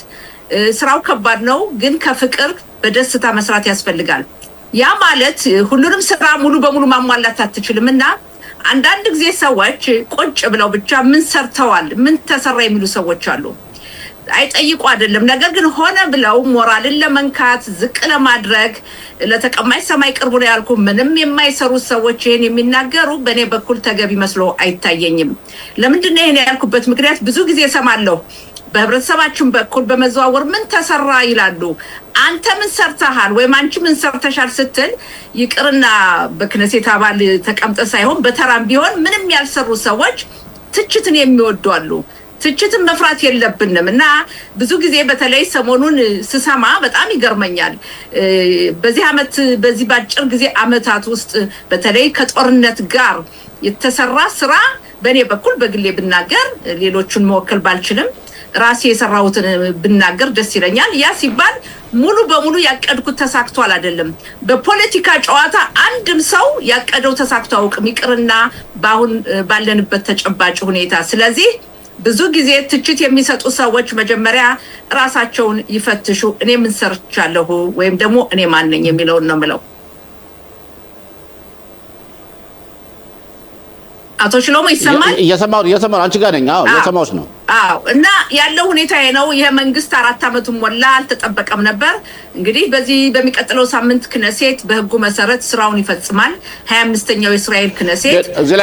ስራው ከባድ ነው፣ ግን ከፍቅር በደስታ መስራት ያስፈልጋል። ያ ማለት ሁሉንም ስራ ሙሉ በሙሉ ማሟላት አትችልምና አንዳንድ ጊዜ ሰዎች ቁጭ ብለው ብቻ ምን ሰርተዋል ምን ተሰራ የሚሉ ሰዎች አሉ። አይጠይቁ አይደለም፣ ነገር ግን ሆነ ብለው ሞራልን ለመንካት ዝቅ ለማድረግ ለተቀማጭ ሰማይ ቅርቡ ነው ያልኩ ምንም የማይሰሩ ሰዎች ይሄን የሚናገሩ በእኔ በኩል ተገቢ መስሎ አይታየኝም። ለምንድን ነው ይሄን ያልኩበት ምክንያት ብዙ ጊዜ ሰማለሁ። በህብረተሰባችን በኩል በመዘዋወር ምን ተሰራ ይላሉ። አንተ ምን ሰርተሃል ወይም አንቺ ምን ሰርተሻል ስትል ይቅርና በክነሴት አባል ተቀምጠ ሳይሆን በተራም ቢሆን ምንም ያልሰሩ ሰዎች ትችትን የሚወዱ አሉ። ትችትን መፍራት የለብንም እና ብዙ ጊዜ በተለይ ሰሞኑን ስሰማ በጣም ይገርመኛል። በዚህ አመት በዚህ ባጭር ጊዜ አመታት ውስጥ በተለይ ከጦርነት ጋር የተሰራ ስራ በእኔ በኩል በግሌ ብናገር ሌሎቹን መወከል ባልችልም ራሴ የሰራሁትን ብናገር ደስ ይለኛል። ያ ሲባል ሙሉ በሙሉ ያቀድኩት ተሳክቷል አይደለም። በፖለቲካ ጨዋታ አንድም ሰው ያቀደው ተሳክቶ አውቅም ይቅርና ባሁን ባለንበት ተጨባጭ ሁኔታ። ስለዚህ ብዙ ጊዜ ትችት የሚሰጡ ሰዎች መጀመሪያ ራሳቸውን ይፈትሹ። እኔ ምን ሰርቻለሁ ወይም ደግሞ እኔ ማን ነኝ የሚለውን ነው የምለው። አቶ ሽሎሞ ይሰማል? እየሰማሁ አንቺ ጋር ነኝ። አዎ እየሰማሁሽ ነው። አዎ እና ያለው ሁኔታ ነው። ይሄ መንግስት 4 ዓመቱን ሞላ፣ አልተጠበቀም ነበር። እንግዲህ በዚህ በሚቀጥለው ሳምንት ክነሴት በህጉ መሰረት ስራውን ይፈጽማል። 25ኛው የእስራኤል ክነሴት እዚህ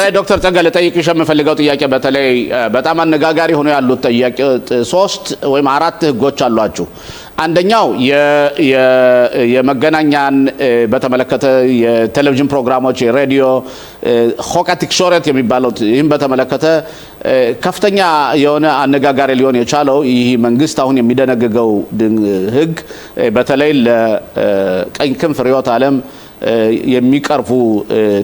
ላይ ዶክተር ጸጋ ለጠይቅሽ የምፈልገው ጥያቄ በተለይ በጣም አነጋጋሪ ሆኖ ያሉት ጥያቄ 3 ወይም 4 ህጎች አሏችሁ። አንደኛው የመገናኛን በተመለከተ የቴሌቪዥን ፕሮግራሞች የሬዲዮ ሆቃ ቲክሾረት የሚባለው ይህም በተመለከተ ከፍተኛ የሆነ አነጋጋሪ ሊሆን የቻለው ይህ መንግስት አሁን የሚደነግገው ህግ በተለይ ለቀኝ ክንፍ ርዕዮተ ዓለም የሚቀርቡ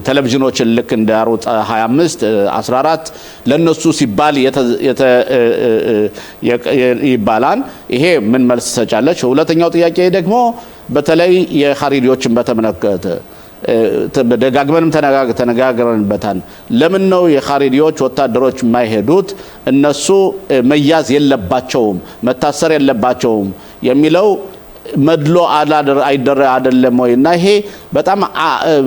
ቴሌቪዥኖችን ልክ እንደ አሮጽ 25 14 ለነሱ ሲባል ይባላል። ይሄ ምን መልስ ሰጫለች? ሁለተኛው ጥያቄ ደግሞ በተለይ የሐሪዲዎችን በተመለከተ ደጋግመንም ተነጋግረንበታል። ለምን ነው የሐሪዲዎች ወታደሮች የማይሄዱት? እነሱ መያዝ የለባቸውም መታሰር የለባቸውም የሚለው መድሎ አይደለም ወይ? እና ይሄ በጣም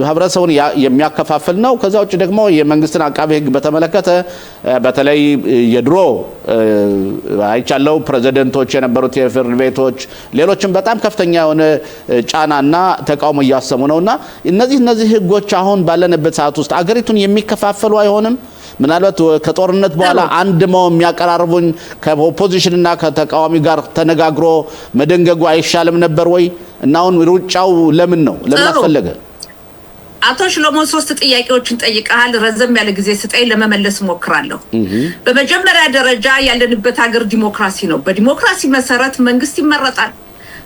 ህብረተሰቡን የሚያከፋፍል ነው። ከዛ ውጭ ደግሞ የመንግስትን አቃቤ ህግ በተመለከተ በተለይ የድሮ አይቻለው ፕሬዚደንቶች የነበሩት የፍርድ ቤቶች ሌሎችም በጣም ከፍተኛ የሆነ ጫናና ተቃውሞ እያሰሙ ነውና እነዚህ ህጎች አሁን ባለንበት ሰዓት ውስጥ አገሪቱን የሚከፋፈሉ አይሆንም? ምናልባት ከጦርነት በኋላ አንድ ነው የሚያቀራርቡን ከኦፖዚሽንና ከተቃዋሚ ጋር ተነጋግሮ መደንገጉ አይሻልም ነበር ወይ? እና አሁን ሩጫው ለምን አስፈለገ? አቶ ሽሎሞ 3 ጥያቄዎችን ጠይቀሃል። ረዘም ያለ ጊዜ ስጠኝ ለመመለስ ሞክራለሁ። በመጀመሪያ ደረጃ ያለንበት ሀገር ዲሞክራሲ ነው። በዲሞክራሲ መሰረት መንግስት ይመረጣል።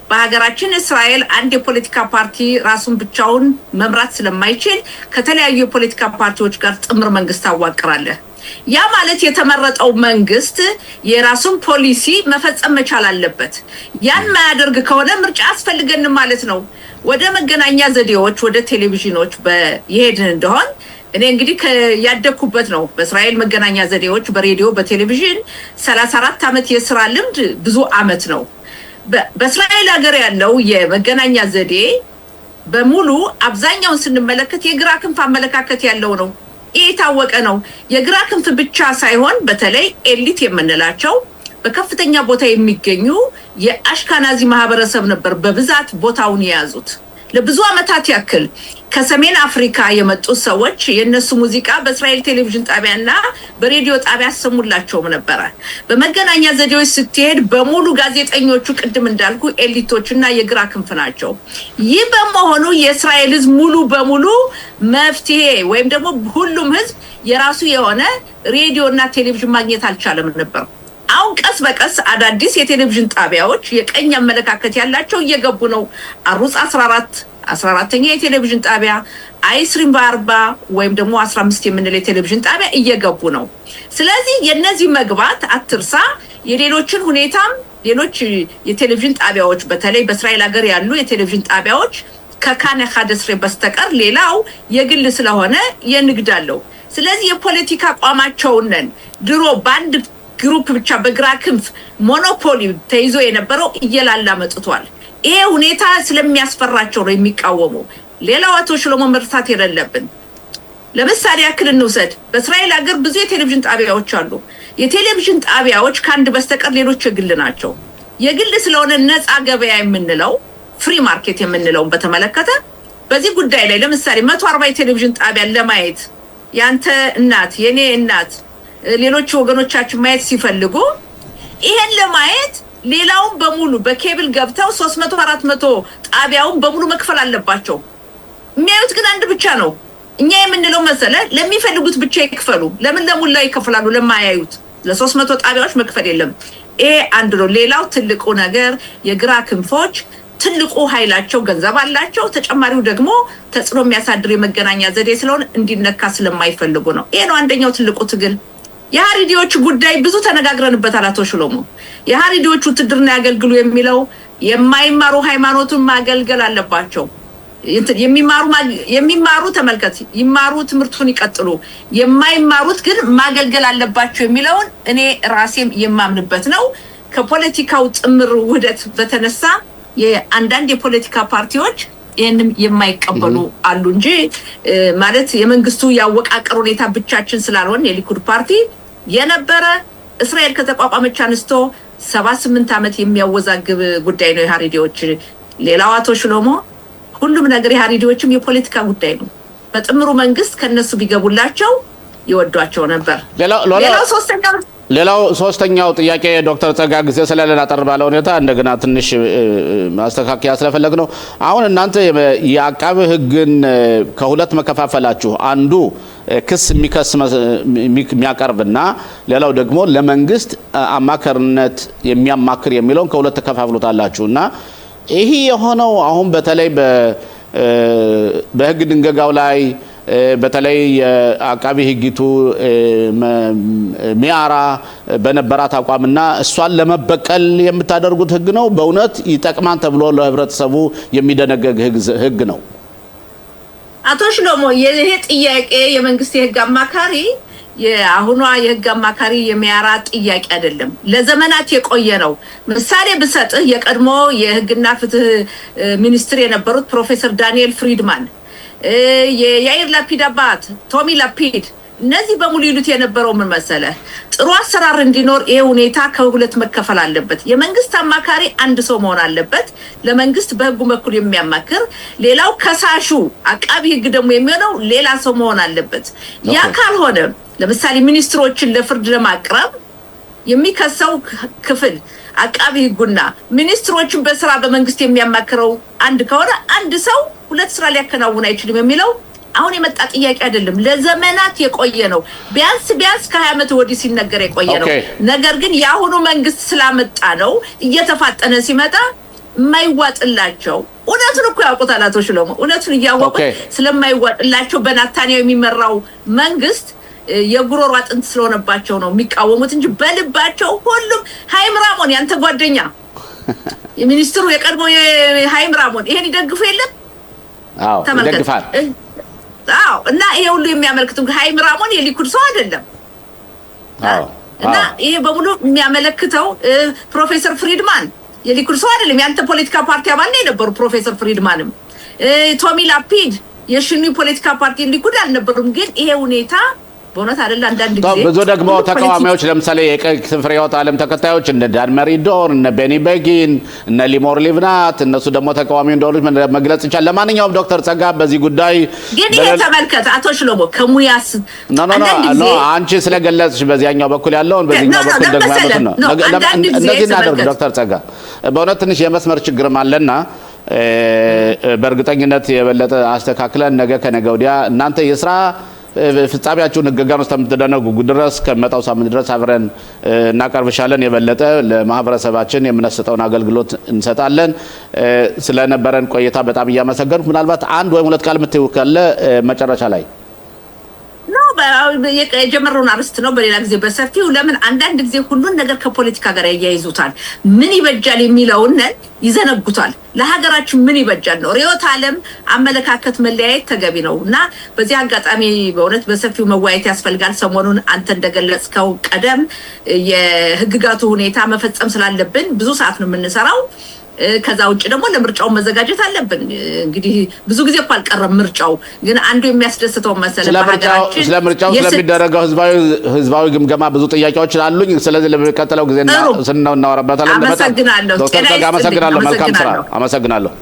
በሀገራችን እስራኤል አንድ የፖለቲካ ፓርቲ ራሱን ብቻውን መምራት ስለማይችል ከተለያዩ የፖለቲካ ፓርቲዎች ጋር ጥምር መንግስት አዋቅራለ። ያ ማለት የተመረጠው መንግስት የራሱን ፖሊሲ መፈጸም መቻል አለበት። ያን ማያደርግ ከሆነ ምርጫ አስፈልገን ማለት ነው። ወደ መገናኛ ዘዴዎች ወደ ቴሌቪዥኖች በየሄድን እንደሆን እኔ እንግዲህ ያደኩበት ነው። በእስራኤል መገናኛ ዘዴዎች በሬዲዮ በቴሌቪዥን 34 ዓመት የሥራ ልምድ ብዙ ዓመት ነው። በእስራኤል ሀገር ያለው የመገናኛ ዘዴ በሙሉ አብዛኛውን ስንመለከት የግራ ክንፍ አመለካከት ያለው ነው። ይሄ የታወቀ ነው። የግራ ክንፍ ብቻ ሳይሆን በተለይ ኤሊት የምንላቸው በከፍተኛ ቦታ የሚገኙ የአሽካናዚ ማህበረሰብ ነበር በብዛት ቦታውን የያዙት። ለብዙ ዓመታት ያክል ከሰሜን አፍሪካ የመጡ ሰዎች የነሱ ሙዚቃ በእስራኤል ቴሌቪዥን ጣቢያና በሬዲዮ ጣቢያ ያሰሙላቸውም ነበር። በመገናኛ ዘዴዎች ስትሄድ በሙሉ ጋዜጠኞቹ ቅድም እንዳልኩ ኤሊቶችና የግራ ክንፍ ናቸው። ይህ በመሆኑ የእስራኤል ህዝብ ሙሉ በሙሉ መፍትሄ ወይም ደግሞ ሁሉም ህዝብ የራሱ የሆነ ሬዲዮና ቴሌቪዥን ማግኘት አልቻለም ነበር። አሁን ቀስ በቀስ አዳዲስ የቴሌቪዥን ጣቢያዎች የቀኝ አመለካከት ያላቸው እየገቡ ነው። አሩጽ 14ኛ የቴሌቪዥን ጣቢያ አይስሪም በ40 ወይም ደግሞ 15 የምንለው የቴሌቪዥን ጣቢያ እየገቡ ነው። ስለዚህ የነዚህ መግባት አትርሳ። የሌሎችን ሁኔታም ሌሎች የቴሌቪዥን ጣቢያዎች በተለይ በእስራኤል ሀገር ያሉ የቴሌቪዥን ጣቢያዎች ከካነ ሀደስሬ በስተቀር ሌላው የግል ስለሆነ የንግድ አለው። ስለዚህ የፖለቲካ አቋማቸውን ድሮ ባንድ ግሩፕ ብቻ በግራ ክንፍ ሞኖፖሊ ተይዞ የነበረው እየላላ መጥቷል። ይሄ ሁኔታ ስለሚያስፈራቸው ነው የሚቃወሙ። ሌላው አቶ ሽሎሞ መርሳት የሌለብን ለምሳሌ ያክል እንውሰድ። በእስራኤል ሀገር ብዙ የቴሌቪዥን ጣቢያዎች አሉ። የቴሌቪዥን ጣቢያዎች ከአንድ በስተቀር ሌሎች የግል ናቸው። የግል ስለሆነ ነፃ ገበያ የምንለው ፍሪ ማርኬት የምንለው በተመለከተ በዚህ ጉዳይ ላይ ለምሳሌ 140 የቴሌቪዥን ጣቢያ ለማየት ያንተ እናት የኔ እናት ሌሎች ወገኖቻችን ማየት ሲፈልጉ ይሄን ለማየት ሌላውን በሙሉ በኬብል ገብተው 300 400 ጣቢያውን በሙሉ መክፈል አለባቸው። የሚያዩት ግን አንድ ብቻ ነው። እኛ የምንለው መሰለ ለሚፈልጉት ብቻ ይክፈሉ። ለምን ለሙላ ይከፍላሉ? ለማያዩት ለ300 ጣቢያዎች መክፈል የለም። ይሄ አንድ ነው። ሌላው ትልቁ ነገር የግራ ክንፎች ትልቁ ኃይላቸው ገንዘብ አላቸው። ተጨማሪው ደግሞ ተጽዕኖ የሚያሳድር የመገናኛ ዘዴ ስለሆነ እንዲነካ ስለማይፈልጉ ነው። ይሄ ነው አንደኛው ትልቁ ትግል። የሐሪዲዎች ጉዳይ ብዙ ተነጋግረንበታል አቶ ሽሎሞ። የሐሪዲዎች ውትድርና ያገልግሉ የሚለው የማይማሩ ሃይማኖቱን ማገልገል አለባቸው። የሚማሩ ተመልከት ይማሩ ትምህርቱን ይቀጥሉ የማይማሩት ግን ማገልገል አለባቸው የሚለውን እኔ ራሴም የማምንበት ነው። ከፖለቲካው ጥምር ውህደት በተነሳ የአንዳንድ የፖለቲካ ፓርቲዎች ይሄንም የማይቀበሉ አሉ እንጂ ማለት የመንግስቱ ያወቃቀር ሁኔታ ብቻችን ስላልሆነ የሊኩድ ፓርቲ የነበረ እስራኤል ከተቋቋመች አንስቶ 78 ዓመት የሚያወዛግብ ጉዳይ ነው የሃሪዲዎች። ሌላው አቶ ሽሎሞ ሁሉም ነገር የሃሪዲዎችም የፖለቲካ ጉዳይ ነው። በጥምሩ መንግስት ከነሱ ቢገቡላቸው ይወዷቸው ነበር። ሌላው ሶስተኛው ጥያቄ ዶክተር ጸጋ ጊዜ ስለሌላ አጠር ባለ ሁኔታ እንደገና ትንሽ ማስተካከያ ስለፈለግ ነው። አሁን እናንተ የአቃቤ ሕግን ከሁለት መከፋፈላችሁ አንዱ ክስ የሚያቀርብና ሌላው ደግሞ ለመንግስት አማካሪነት የሚያማክር የሚለውን ከሁለት ተከፋፍሉታላችሁና ይሄ የሆነው አሁን በተለይ በህግ ድንገጋው ላይ በተለይ አቃቤ ሕጊቱ ሚያራ በነበራት አቋምና እሷን ለመበቀል የምታደርጉት ህግ ነው በእውነት ይጠቅማን ተብሎ ለህብረተሰቡ የሚደነገግ ህግ ነው? አቶ ሽሎሞ ይሄ ጥያቄ የመንግስት የህግ አማካሪ የአሁኗ የህግ አማካሪ የሚያራ ጥያቄ አይደለም፣ ለዘመናት የቆየ ነው። ምሳሌ ብሰጥህ የቀድሞ የህግና ፍትህ ሚኒስትር የነበሩት ፕሮፌሰር ዳንኤል ፍሪድማን የያይር ላፒድ አባት ቶሚ ላፒድ እነዚህ በሙሉ ይሉት የነበረው ምን መሰለህ? ጥሩ አሰራር እንዲኖር ይሄ ሁኔታ ከሁለት መከፈል አለበት። የመንግስት አማካሪ አንድ ሰው መሆን አለበት፣ ለመንግስት በህጉ በኩል የሚያማክር፣ ሌላው ከሳሹ አቃቢ ህግ ደግሞ የሚሆነው ሌላ ሰው መሆን አለበት። ያ ካልሆነ ለምሳሌ ሚኒስትሮችን ለፍርድ ለማቅረብ የሚከሰው ክፍል አቃቢ ህጉና ሚኒስትሮችን በስራ በመንግስት የሚያማክረው አንድ ከሆነ አንድ ሰው ሁለት ስራ ሊያከናውን አይችልም የሚለው አሁን የመጣ ጥያቄ አይደለም፣ ለዘመናት የቆየ ነው። ቢያንስ ከ20 ዓመት ወዲህ ሲነገር የቆየ ነው። ነገር ግን የአሁኑ መንግስት ስላመጣ ነው እየተፋጠነ ሲመጣ የማይዋጥላቸው እውነቱን እኮ ያውቁታል አቶ ሽሎሞ። እውነቱን እያወቁ ስለማይዋጥላቸው በናታንያው የሚመራው መንግስት የጉሮሮ አጥንት ስለሆነባቸው ነው የሚቃወሙት እንጂ በልባቸው ሁሉም ሃይም ራሞን ያንተ ጓደኛ የሚኒስትሩ የቀድሞ ሃይም ራሞን ይሄን ይደግፉ የለም? አዎ ይደግፋል። አዎ እና ይሄ ሁሉ የሚያመለክተው ሃይም ራሞን የሊኩድ ሰው አይደለም። አዎ እና ይሄ በሙሉ የሚያመለክተው ፕሮፌሰር ፍሪድማን የሊኩድ ሰው አይደለም። ያንተ ፖለቲካ ፓርቲ አባል ነው የነበሩ ፕሮፌሰር ፍሪድማንም ቶሚ ላፒድ የሽኒ ፖለቲካ ፓርቲ ሊኩድ አልነበሩም። ግን ይሄ ሁኔታ በእውነት አይደል አንዳንድ ጊዜ ብዙ ደግሞ ተቃዋሚዎች ለምሳሌ የቀይ ፍሬህይወት ዓለም ተከታዮች እነ ዳን መሪዶር እነ ቤኒ ቤጊን እነ ሊሞር ሊቭናት እነሱ ደግሞ ተቃዋሚ እንደሆኑ መግለጽ ይቻላል። ለማንኛውም ዶክተር ጸጋ በዚህ ጉዳይ ግን ተመልከት አቶ ሽሎሞ ከሙያስ ኖ አንቺ ስለገለጽሽ በዚያኛው በኩል ያለውን በዚህኛው በኩል ደግሞ ያሉት ነው እንደዚህ እናደርግ። ዶክተር ጸጋ በእውነት ትንሽ የመስመር ችግርም አለና በእርግጠኝነት የበለጠ አስተካክለን ነገ ከነገ ወዲያ እናንተ የስራ ፍጻሜያችሁን ህግጋን ውስጥ የምትደነጉ ድረስ ከመጣው ሳምንት ድረስ አብረን እናቀርብሻለን። የበለጠ ለማህበረሰባችን የምንሰጠውን አገልግሎት እንሰጣለን። ስለነበረን ቆይታ በጣም እያመሰገንኩ ምናልባት አንድ ወይም ሁለት ቃል የምትይው ካለ መጨረሻ ላይ የጀመረውን አርስት ነው በሌላ ጊዜ በሰፊው ለምን አንዳንድ ጊዜ ሁሉን ነገር ከፖለቲካ ጋር ያያይዙታል። ምን ይበጃል የሚለውን ይዘነጉታል። ለሀገራችን ምን ይበጃል ነው ሪዮት ዓለም አመለካከት መለያየት ተገቢ ነው እና በዚህ አጋጣሚ በእውነት በሰፊው መወያየት ያስፈልጋል። ሰሞኑን አንተ እንደገለጽከው ቀደም የህግጋቱ ሁኔታ መፈጸም ስላለብን ብዙ ሰዓት ነው የምንሰራው። ከዛ ውጭ ደግሞ ለምርጫው መዘጋጀት አለብን። እንግዲህ ብዙ ጊዜ እኮ አልቀረም ምርጫው። ግን አንዱ የሚያስደስተው መሰለ በሀገራችን ስለምርጫው ስለሚደረገው ህዝባዊ ግምገማ ብዙ ጥያቄዎች አሉኝ። ስለዚህ ለሚቀጥለው ጊዜ እናወራበታለን። አመሰግናለሁ። ዶክተር ጸጋ አመሰግናለሁ። መልካም ስራ። አመሰግናለሁ።